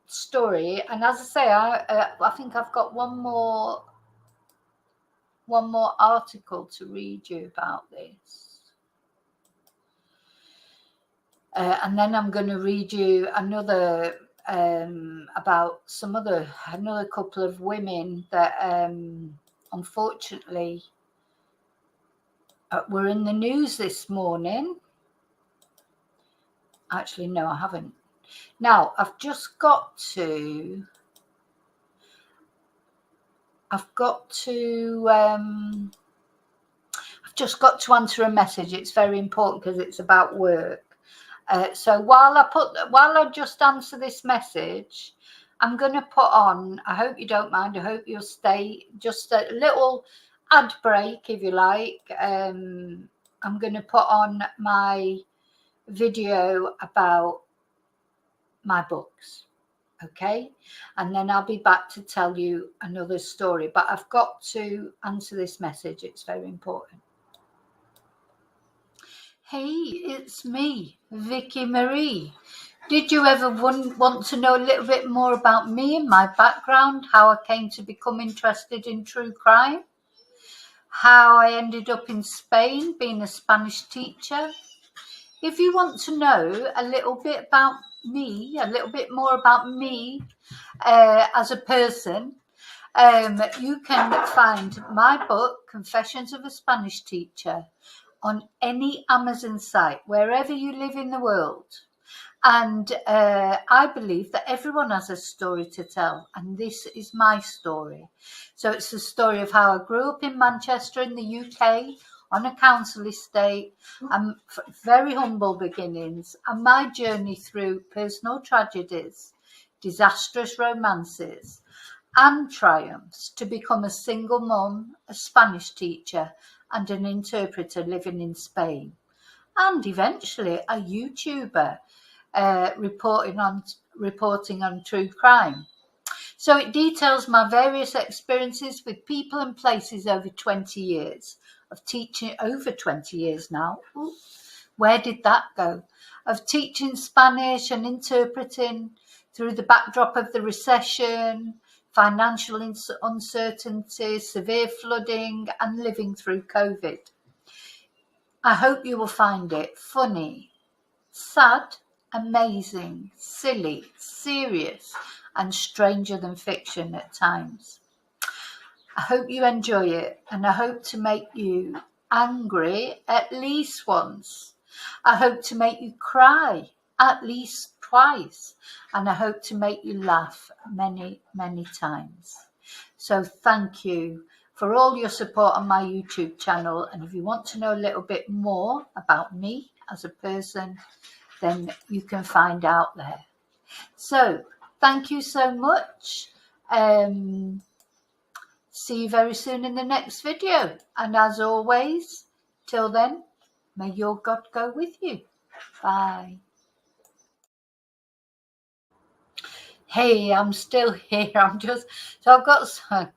story. And as I say, I think I've got one more article to read you about this. And then I'm going to read you another about another couple of women that unfortunately were in the news this morning. Actually, no, I haven't. Now, I've just got to answer a message. It's very important because it's about work. So while I just answer this message, I'm going to put on, I hope you don't mind, I hope you'll stay, just a little ad break, if you like. I'm going to put on my video about my books, okay? And then I'll be back to tell you another story. But I've got to answer this message. It's very important. Hey, it's me, Vicky Marie. Did you ever want to know a little bit more about me and my background, how I came to become interested in true crime, how I ended up in Spain being a Spanish teacher? If you want to know a little bit about me, a little bit more about me as a person, you can find my book, Confessions of a Spanish Teacher, on any Amazon site, wherever you live in the world. And I believe that everyone has a story to tell, and this is my story. So it's the story of how I grew up in Manchester in the UK on a council estate, and very humble beginnings, and my journey through personal tragedies, disastrous romances, and triumphs to become a single mum, a Spanish teacher, and an interpreter living in Spain, and eventually a YouTuber reporting on true crime. So it details my various experiences with people and places over 20 years of teaching, over 20 years now. Ooh, where did that go? Of teaching Spanish and interpreting through the backdrop of the recession, financial uncertainty, severe flooding, and living through COVID. I hope you will find it funny, sad, amazing, silly, serious, and stranger than fiction at times. I hope you enjoy it, and I hope to make you angry at least once. I hope to make you cry at least twice, and I hope to make you laugh many, many times. So thank you for all your support on my YouTube channel. And if you want to know a little bit more about me as a person, then you can find out there. So thank you so much. See you very soon in the next video. And as always, till then, may your God go with you. Bye. Hey, I'm still here. So I've got some,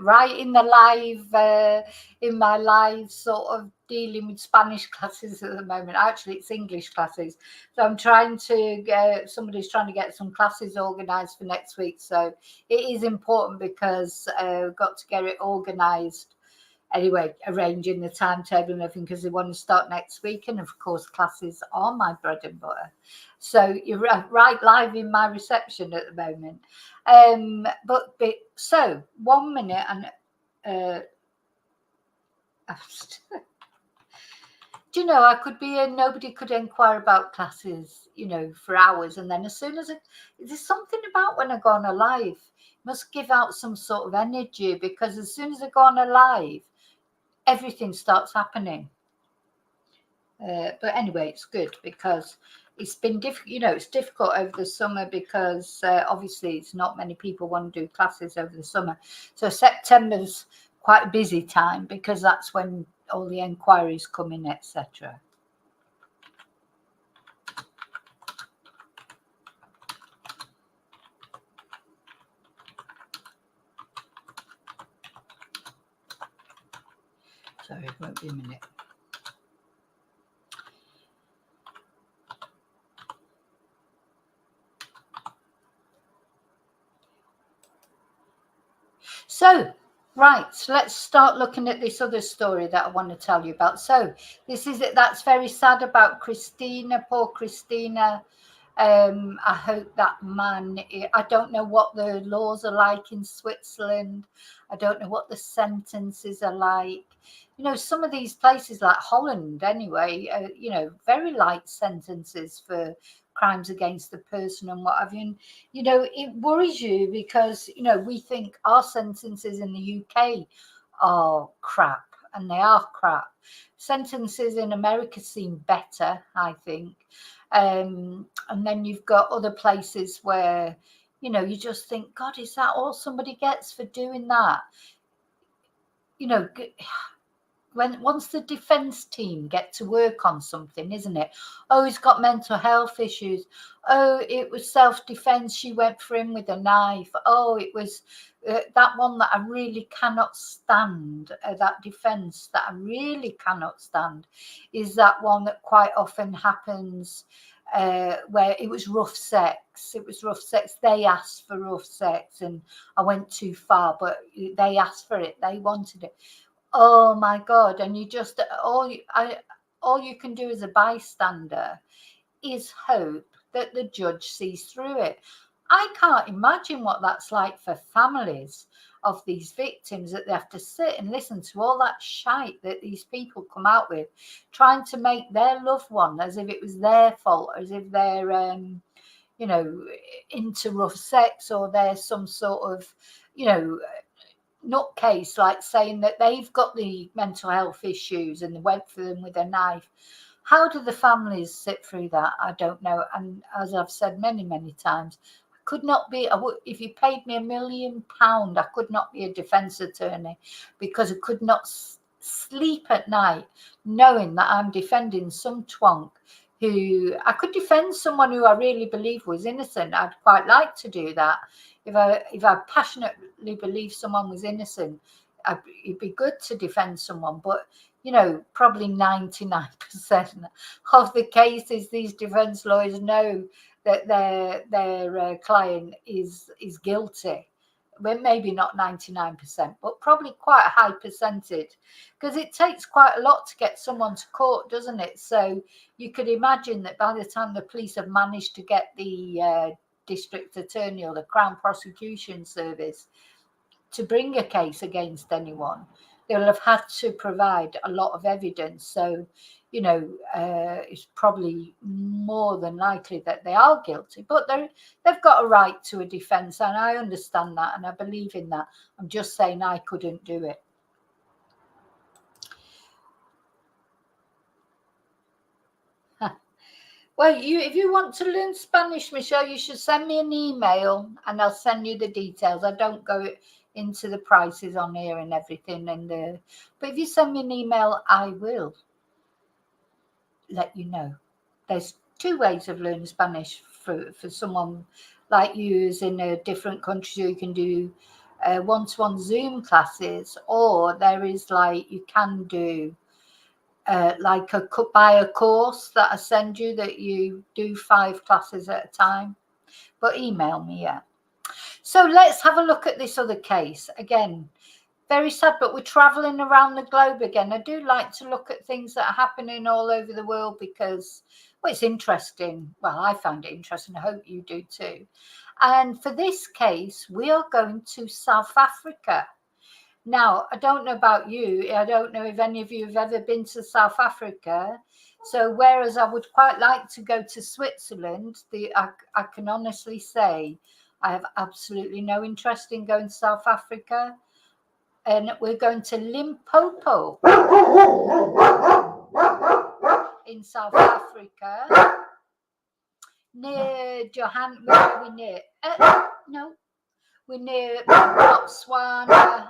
right in the live, in my live sort of dealing with Spanish classes at the moment. Actually, it's English classes. So I'm trying to somebody's trying to get some classes organised for next week. So it is important because I've got to get it organised. Anyway, arranging the timetable and everything because they want to start next week. And of course, classes are my bread and butter. So you're right live in my reception at the moment. So 1 minute and do you know, I could be and nobody could inquire about classes, for hours. And then as soon as there's something about when I go on a live, must give out some sort of energy, because as soon as I go on a live, everything starts happening. But anyway, it's good because it's been difficult. It's difficult over the summer because obviously it's not many people want to do classes over the summer. So September's quite a busy time because that's when all the enquiries come in, etc. Sorry, it won't be a minute. So, right, so let's start looking at this other story that I want to tell you about. So this is it. That's very sad about Kristina, poor Kristina. I hope that man, I don't know what the laws are like in Switzerland. I don't know what the sentences are like. Some of these places like Holland anyway, very light sentences for crimes against the person and what have you. And, it worries you because, we think our sentences in the UK are crap, and they are crap. Sentences in America seem better, I think. And then you've got other places where, you just think, God, is that all somebody gets for doing that? Once the defense team get to work on something, isn't it? Oh, he's got mental health issues. Oh, it was self-defense. She went for him with a knife. Oh, it was that one that I really cannot stand. That defense that I really cannot stand is that one that quite often happens where it was rough sex. It was rough sex. They asked for rough sex and I went too far, but they asked for it. They wanted it. Oh my God. And you just, all you can do as a bystander is hope that the judge sees through it. I can't imagine what that's like for families of these victims, that they have to sit and listen to all that shite that these people come out with, trying to make their loved one as if it was their fault, as if they're, into rough sex, or they're some sort of, nutcase, like saying that they've got the mental health issues and they went for them with a knife. How do the families sit through that? I don't know. And as I've said many, many times, I could not be, if you paid me £1 million, I could not be a defence attorney, because I could not sleep at night knowing that I'm defending some twonk who, I could defend someone who I really believe was innocent. I'd quite like to do that. If I passionately believe someone was innocent, it'd be good to defend someone. But, probably 99% of the cases, these defence lawyers know that their client is guilty. Well, maybe not 99%, but probably quite a high percentage, because it takes quite a lot to get someone to court, doesn't it? So you could imagine that by the time the police have managed to get the district attorney or the Crown Prosecution Service to bring a case against anyone, they'll have had to provide a lot of evidence. So, it's probably more than likely that they are guilty, but they've got a right to a defence, and I understand that, and I believe in that. I'm just saying I couldn't do it. Well, if you want to learn Spanish, Michelle, you should send me an email and I'll send you the details. I don't go into the prices on here and everything. But if you send me an email, I will let you know. There's 2 ways of learning Spanish for someone like you who's in a different country. You can do one-to-one Zoom classes, or there is you can do buy a course that I send you that you do 5 classes at a time. But email me, yeah. So let's have a look at this other case. Again, very sad, but we're traveling around the globe again. I do like to look at things that are happening all over the world because, well, it's interesting. Well, I find it interesting. I hope you do too. And for this case, we are going to South Africa. Now, I don't know about you. I don't know if any of you have ever been to South Africa. So whereas I would quite like to go to Switzerland, I can honestly say I have absolutely no interest in going to South Africa. And we're going to Limpopo in South Africa. Near we're near Botswana,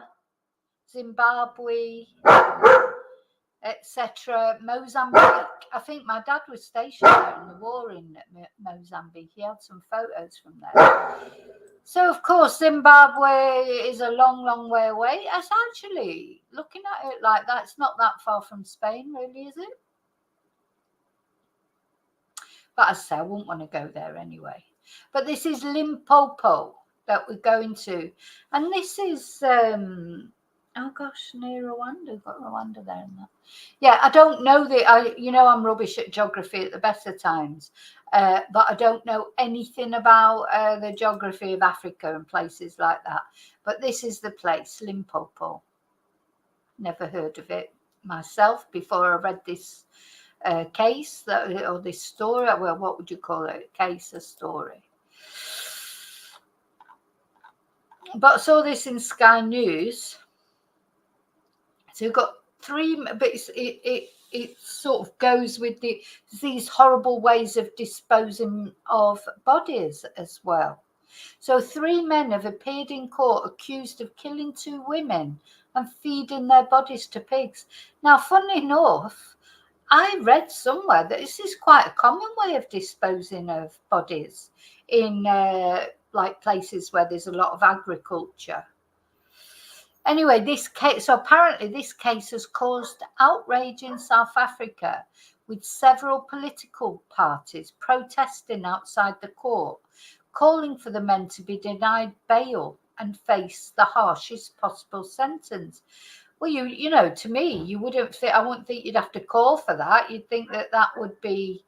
Zimbabwe, etc. Mozambique. I think my dad was stationed there in the war in Mozambique. He had some photos from there. So, of course, Zimbabwe is a long, long way away. It's actually, looking at it like that, it's not that far from Spain, really, is it? But as I say, I wouldn't want to go there anyway. But this is Limpopo that we're going to. And this is... oh gosh, near Rwanda. Got Rwanda there and that. Yeah, I don't know I'm rubbish at geography at the best of times, but I don't know anything about the geography of Africa and places like that. But this is the place, Limpopo. Never heard of it myself before I read this case or this story. Well, what would you call it? A case, a story. But I saw this in Sky News. So you've got 3, but it sort of goes with these horrible ways of disposing of bodies as well. So 3 men have appeared in court accused of killing 2 women and feeding their bodies to pigs. Now, funny enough, I read somewhere that this is quite a common way of disposing of bodies in places where there's a lot of agriculture. Anyway, apparently this case has caused outrage in South Africa, with several political parties protesting outside the court, calling for the men to be denied bail and face the harshest possible sentence. Well, to me, I wouldn't think you'd have to call for that. You'd think that would be,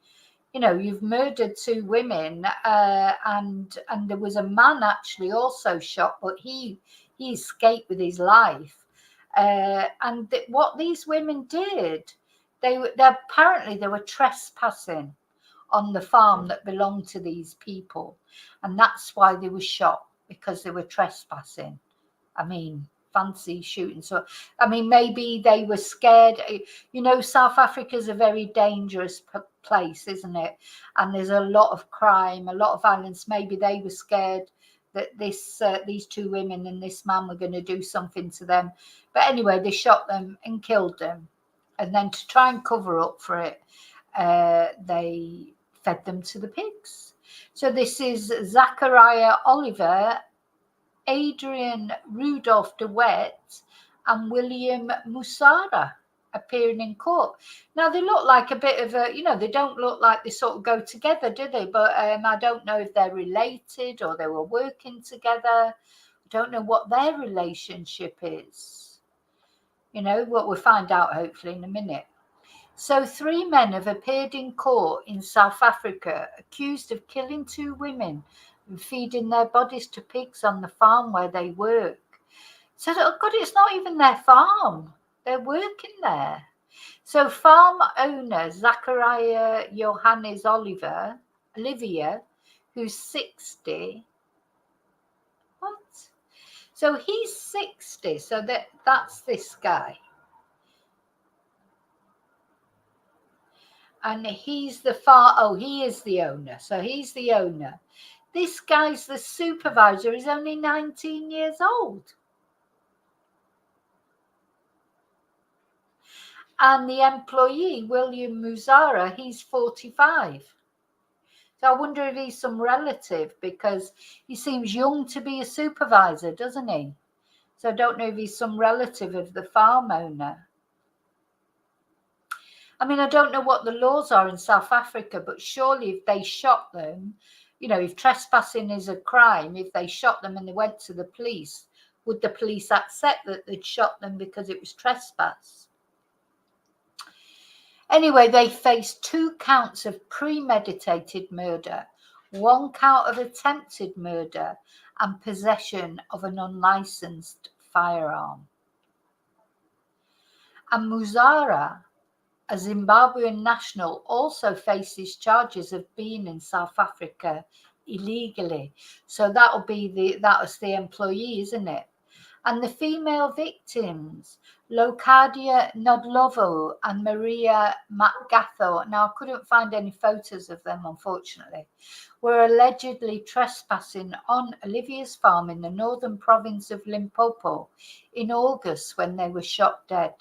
you've murdered 2 women, and there was a man actually also shot, but he escaped with his life. And what these women did, they were trespassing on the farm that belonged to these people, and that's why they were shot, because they were trespassing. I mean, fancy shooting. So, I mean, maybe they were scared. South Africa's a very dangerous place, isn't it? And there's a lot of crime, a lot of violence. Maybe they were scared that these 2 women and this man were going to do something to them. But anyway, they shot them and killed them. And then to try and cover up for it, they fed them to the pigs. So this is Zachariah Oliver, Adrian Rudolph DeWitt, and William Musara appearing in court. Now, they look like a bit of they don't look like they sort of go together, do they? But I don't know if they're related or they were working together. I don't know what their relationship is. What we'll find out hopefully in a minute. So 3 men have appeared in court in South Africa accused of killing 2 women feeding their bodies to pigs on the farm where they work. So, oh God, it's not even their farm. They're working there. So farm owner Zachariah Johannes Olivia, who's 60. What? So he's 60. So that's this guy. And he's the he is the owner. So he's the owner. This guy's the supervisor. He's only 19 years old. And the employee, William Muzara, he's 45. So I wonder if he's some relative, because he seems young to be a supervisor, doesn't he? So I don't know if he's some relative of the farm owner. I mean, I don't know what the laws are in South Africa, but surely if they shot them, if trespassing is a crime, if they shot them and they went to the police, would the police accept that they'd shot them because it was trespass? Anyway, they faced 2 counts of premeditated murder, 1 count of attempted murder, and possession of an unlicensed firearm. And Muzara, a Zimbabwean national, also faces charges of being in South Africa illegally. So that was the employee, isn't it? And the female victims, Lokadia Nodlovo and Maria Matgatho, now I couldn't find any photos of them, unfortunately, were allegedly trespassing on Olivia's farm in the northern province of Limpopo in August when they were shot dead.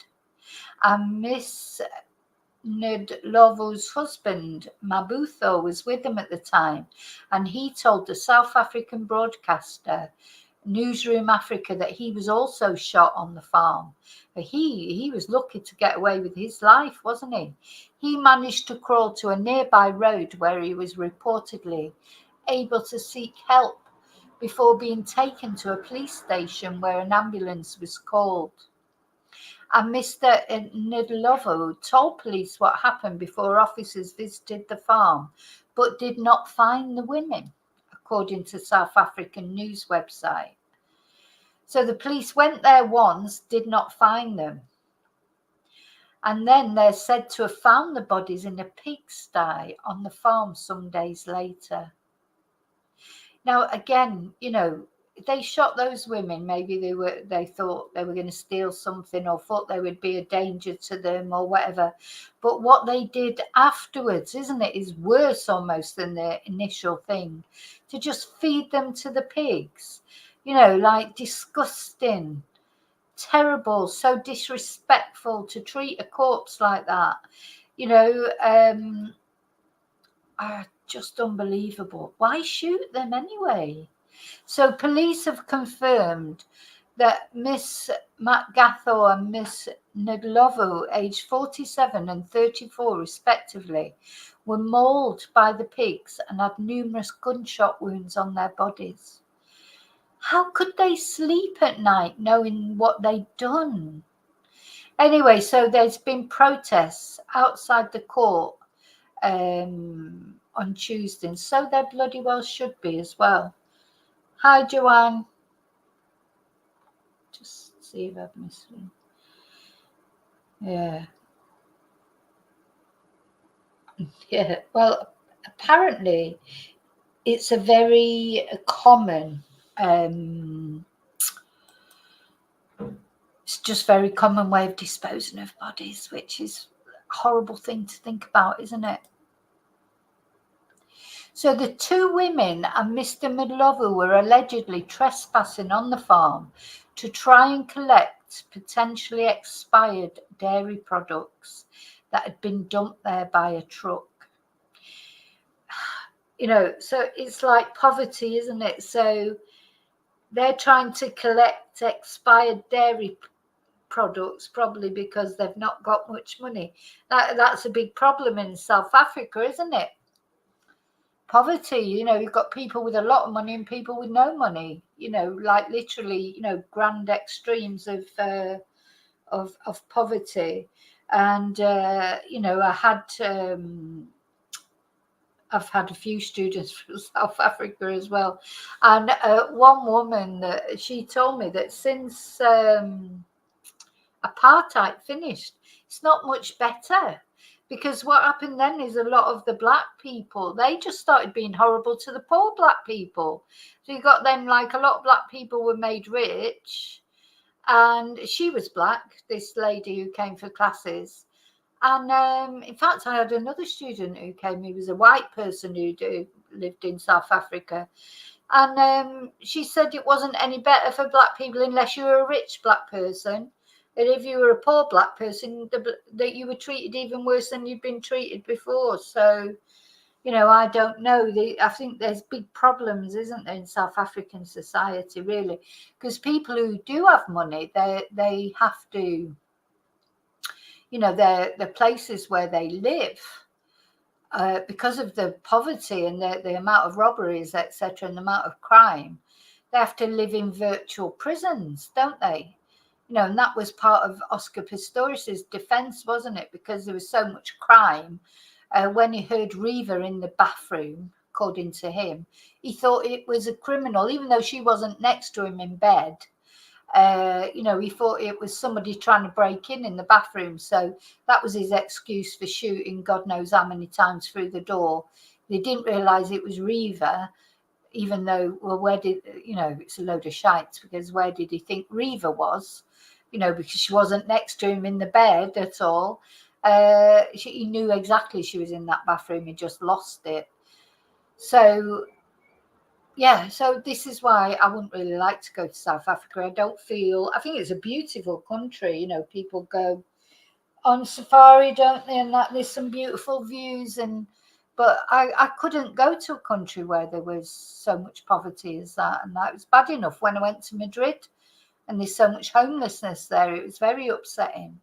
And Miss Nodlovo's husband, Mabutho, was with them at the time, and he told the South African broadcaster Newsroom Africa that he was also shot on the farm. But he was lucky to get away with his life, wasn't he? He managed to crawl to a nearby road where he was reportedly able to seek help before being taken to a police station where an ambulance was called. And Mr. Nudlovo told police what happened before officers visited the farm, but did not find the women, according to South African news website. So the police went there once, did not find them. And then they're said to have found the bodies in a pigsty on the farm some days later. Now, again, they shot those women. Maybe they thought they were going to steal something, or thought they would be a danger to them, or whatever. But what they did afterwards, isn't it, is worse almost than the initial thing. To just feed them to the pigs, like disgusting, terrible, so disrespectful to treat a corpse like that. Just unbelievable. Why shoot them anyway? So police have confirmed that Miss Matgatho and Miss Nudlovo, aged 47 and 34 respectively, were mauled by the pigs and had numerous gunshot wounds on their bodies. How could they sleep at night knowing what they'd done? Anyway, so there's been protests outside the court on Tuesday, and so there bloody well should be as well. Hi, Joanne. Just see if I've missed one. Yeah. Yeah. Well, apparently it's a very common, it's just very common way of disposing of bodies, which is a horrible thing to think about, isn't it? So the 2 women and Mr. Midlovu were allegedly trespassing on the farm to try and collect potentially expired dairy products that had been dumped there by a truck. So it's like poverty, isn't it? So they're trying to collect expired dairy products, probably because they've not got much money. That's a big problem in South Africa, isn't it? Poverty, you've got people with a lot of money and people with no money, like literally, grand extremes of poverty. And I had I've had a few students from South Africa as well, and one woman, she told me that since apartheid finished, it's not much better, because what happened then is a lot of the black people, they just started being horrible to the poor black people. So you got them, like a lot of black people were made rich, and she was black, this lady who came for classes. And in fact, I had another student who came, he was a white person who lived in South Africa. And she said it wasn't any better for black people unless you were a rich black person. And if you were a poor black person, that you were treated even worse than you'd been treated before. So, I don't know. I think there's big problems, isn't there, in South African society, really? Because people who do have money, they have to, the places where they live, because of the poverty and the amount of robberies, etc., and the amount of crime, they have to live in virtual prisons, don't they? And that was part of Oscar Pistorius's defense, wasn't it? Because there was so much crime. When he heard Reva in the bathroom, according to him, he thought it was a criminal, even though she wasn't next to him in bed. He thought it was somebody trying to break in the bathroom. So that was his excuse for shooting God knows how many times through the door. They didn't realise it was Reva, even though, well, where did, it's a load of shite, because where did he think Reva was? Because she wasn't next to him in the bed at all. He knew exactly she was in that bathroom. He just lost it. So yeah, so this is why I wouldn't really like to go to South Africa. I think it's a beautiful country. People go on safari, don't they? And that there's some beautiful views, but I couldn't go to a country where there was so much poverty as that. And that was bad enough when I went to Madrid, and there's so much homelessness there. It was very upsetting.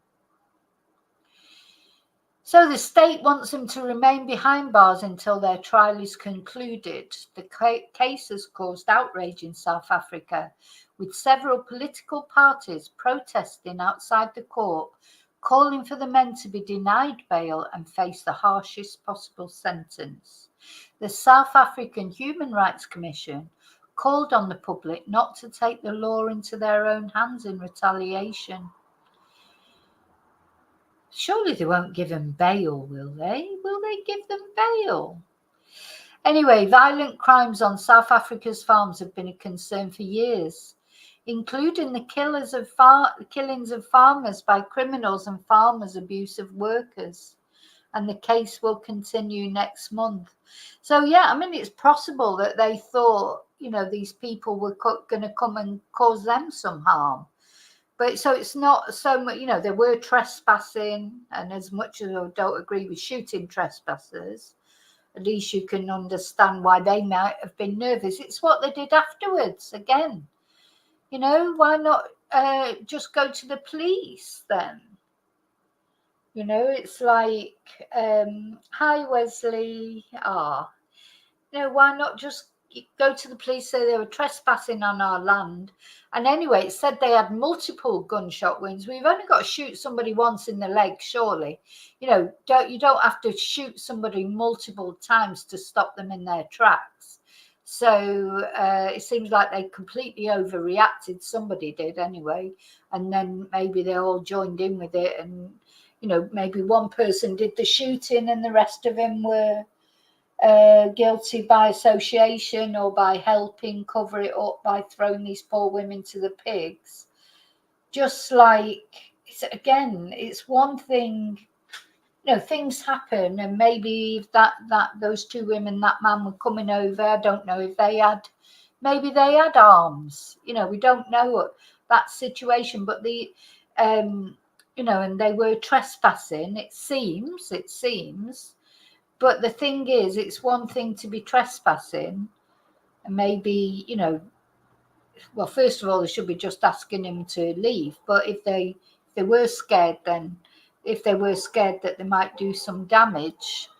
So the state wants them to remain behind bars until their trial is concluded. The case has caused outrage in South Africa, with several political parties protesting outside the court, calling for the men to be denied bail and face the harshest possible sentence. The South African Human Rights Commission called on the public not to take the law into their own hands in retaliation. Surely they won't give them bail, will they? Will they give them bail? Anyway, violent crimes on South Africa's farms have been a concern for years, including the killings of farmers by criminals and farmers' abuse of workers. And the case will continue next month. So, yeah, it's possible that they thought, these people were going to come and cause them some harm. But so it's not so much, there were trespassing, and as much as I don't agree with shooting trespassers, at least you can understand why they might have been nervous. It's what they did afterwards again. Why not just go to the police then? It's like, hi, Wesley. Why not just go to the police, say they were trespassing on our land? And anyway, it said they had multiple gunshot wounds. We've only got to shoot somebody once in the leg, surely. You don't have to shoot somebody multiple times to stop them in their tracks. So it seems like they completely overreacted. Somebody did anyway, and then maybe they all joined in with it, and maybe one person did the shooting and the rest of them were guilty by association, or by helping cover it up by throwing these poor women to the pigs. Just like, it's one thing, things happen, and maybe if that those two women, that man were coming over, I don't know if maybe they had arms, we don't know that situation, but and they were trespassing, it seems. But the thing is, it's one thing to be trespassing, and maybe, well, first of all, they should be just asking him to leave. But if they were scared, then if they were scared that they might do some damage,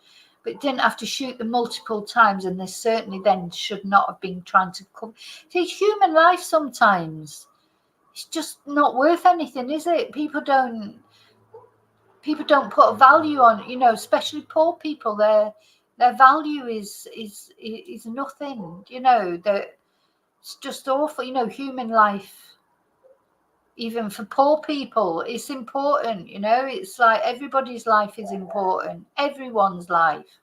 but didn't have to shoot them multiple times, and they certainly then should not have been trying to cover. See, human life sometimes, it's just not worth anything, is it? People don't put a value on, especially poor people. Their value is nothing. You know, that it's just awful. You know, human life, even for poor people, it's important. You know, it's like everybody's life is important. Everyone's life.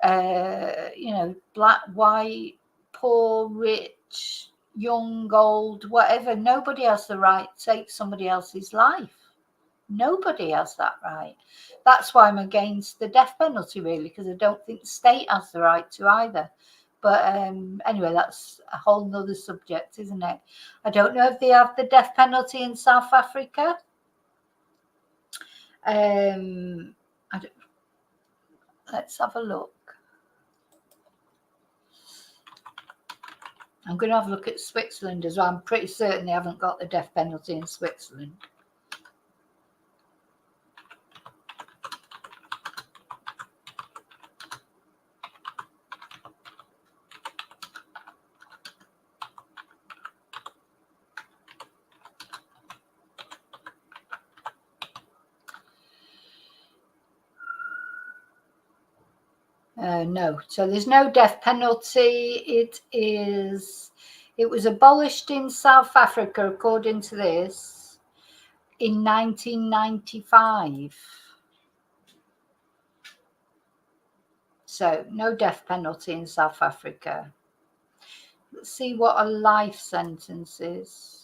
You know, black, white, poor, rich, young, old, whatever. Nobody has the right to take somebody else's life. Nobody has that right. That's why I'm against the death penalty, really, because I don't think the state has the right to either. But anyway, that's a whole nother subject, isn't it? I don't know if they have the death penalty in South Africa. Let's have a look. I'm going to have a look at Switzerland as well. I'm pretty certain they haven't got the death penalty in Switzerland. No, so there's no death penalty. It was abolished in South Africa, according to this, in 1995. So no death penalty in South Africa. Let's see what a life sentence is.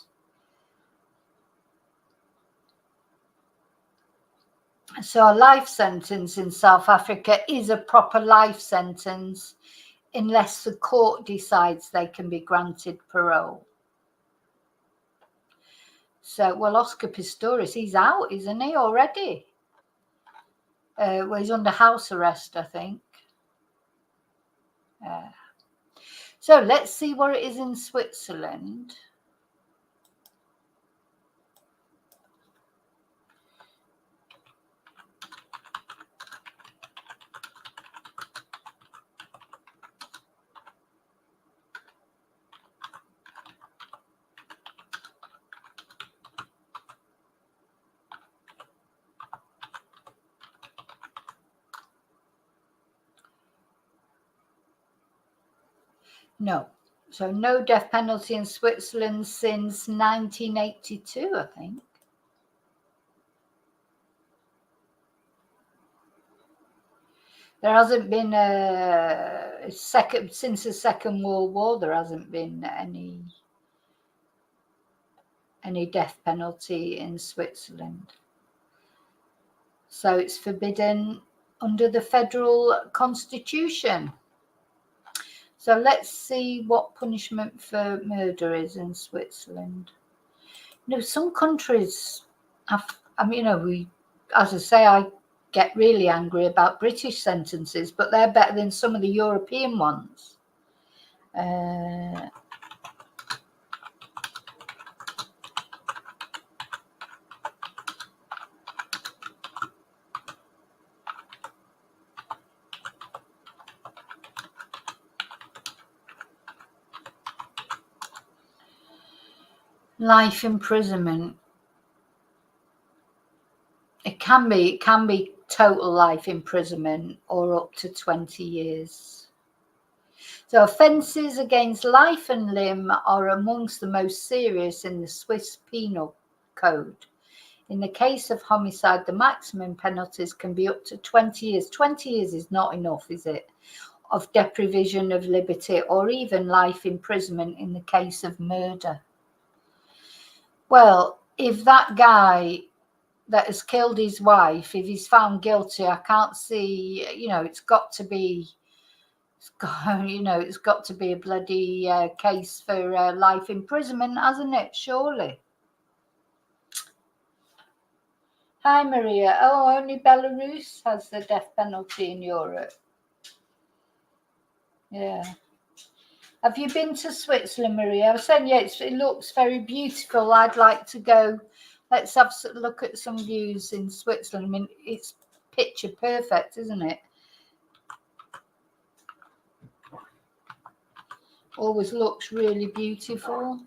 So a life sentence in South Africa is a proper life sentence unless the court decides they can be granted parole. So, well, Oscar Pistorius, he's out, isn't he, already? Well, he's under house arrest, I think. So let's see what it is in Switzerland. No. So no death penalty in Switzerland since 1982, I think. There hasn't been since the Second World War. There hasn't been any death penalty in Switzerland. So it's forbidden under the federal constitution. So let's see what punishment for murder is in Switzerland. You know, some countries have, I mean, you know, as I say, I get really angry about British sentences, but they're better than some of the European ones. Life imprisonment. It can be total life imprisonment or up to 20 years. So offences against life and limb are amongst the most serious in the Swiss Penal Code. In the case of homicide, the maximum penalties can be up to 20 years. 20 years is not enough, is it? Of deprivation of liberty or even life imprisonment in the case of murder. Well, if that guy that has killed his wife, if he's found guilty, I can't see, you know, it's got to be a bloody case for life imprisonment, hasn't it? Surely. Hi, Maria. Oh, only Belarus has the death penalty in Europe. Yeah. Have you been to Switzerland, Maria? I was saying, yeah, it looks very beautiful. I'd like to go. Let's have a look at some views in Switzerland. I mean, it's picture perfect, isn't it? Always looks really beautiful.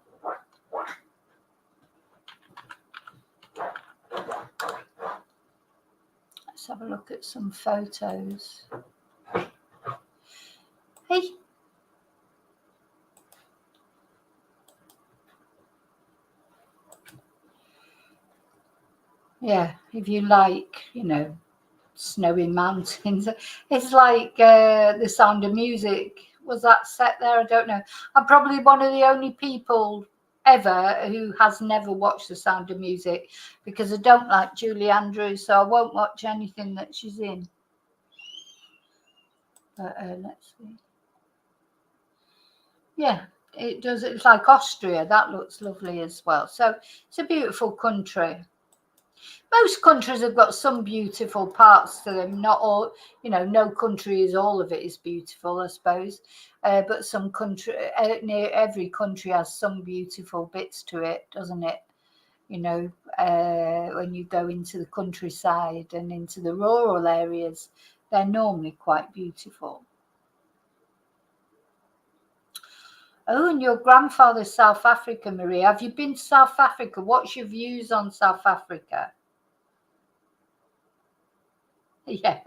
Let's have a look at some photos. Hey. Yeah, if you like, snowy mountains. It's like The Sound of Music. Was that set there? I don't know. I'm probably one of the only people ever who has never watched The Sound of Music because I don't like Julie Andrews, so I won't watch anything that she's in. But let's see. Yeah, it does. It's like Austria. That looks lovely as well. So it's a beautiful country. Most countries have got some beautiful parts to them. Not all, no country is all of it is beautiful, I suppose. But some country, near every country has some beautiful bits to it, doesn't it? When you go into the countryside and into the rural areas, they're normally quite beautiful. Oh, and your grandfather's South Africa, Maria. Have you been to South Africa? What's your views on South Africa? Yeah.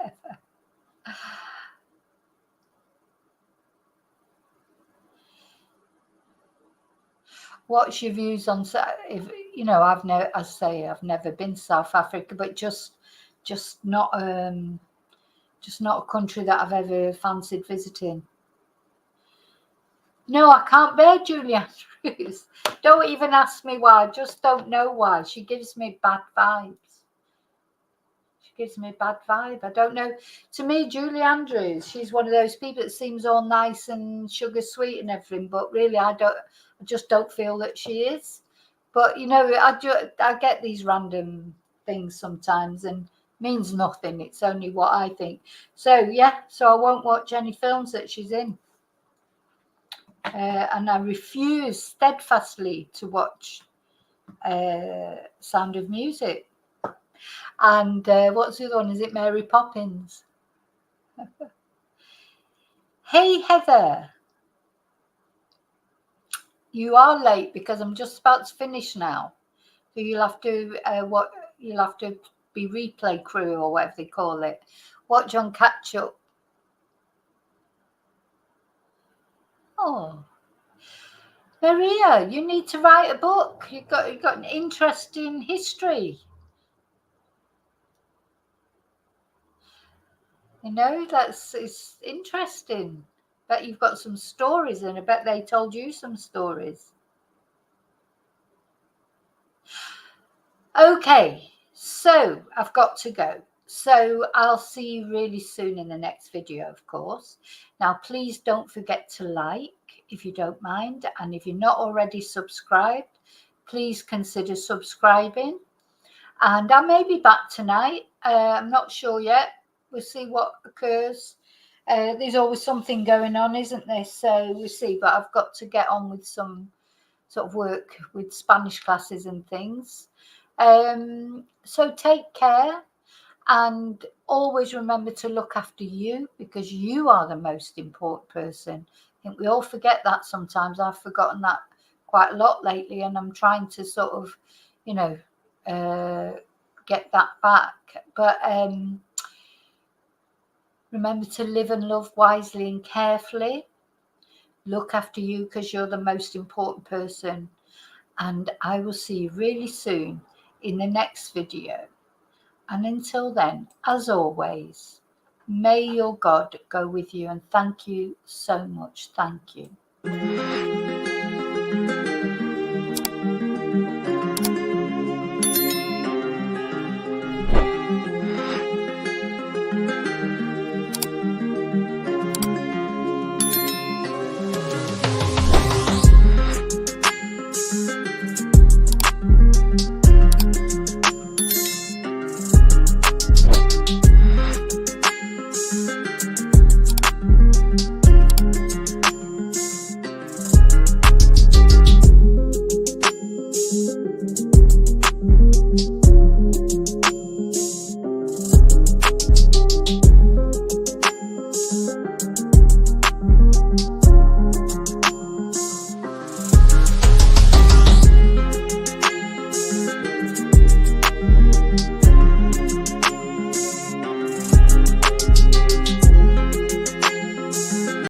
What's your views on, if I've never, I say I've never been to South Africa, but just not just not a country that I've ever fancied visiting. No, I can't bear Julie Andrews. Don't even ask me why. I just don't know why. She gives me bad vibes. Gives me a bad vibe. I don't know. To me, Julie Andrews, she's one of those people that seems all nice and sugar sweet and everything, but really, I just don't feel that she is. But I get these random things sometimes, and means nothing. It's only what I think. So yeah, so I won't watch any films that she's in, and I refuse steadfastly to watch Sound of Music. And what's the other one? Is it Mary Poppins? Hey, Heather. You are late because I'm just about to finish now. So you'll have to you'll have to be replay crew or whatever they call it. Watch on catch up. Oh, Maria, you need to write a book. You've got an interest in history. It's interesting. Bet you've got some stories, and I bet they told you some stories. Okay, so I've got to go. So I'll see you really soon in the next video, of course. Now, please don't forget to like, if you don't mind. And if you're not already subscribed, please consider subscribing. And I may be back tonight. I'm not sure yet. We'll see what occurs. There's always something going on, isn't there? So we'll see. But I've got to get on with some sort of work with Spanish classes and things. So take care, and always remember to look after you, because you are the most important person. I think we all forget that sometimes. I've forgotten that quite a lot lately, and I'm trying to sort of, get that back. But remember to live and love wisely and carefully. Look after you, because you're the most important person. And I will see you really soon in the next video. And until then, as always, may your God go with you, and thank you so much. Thank you.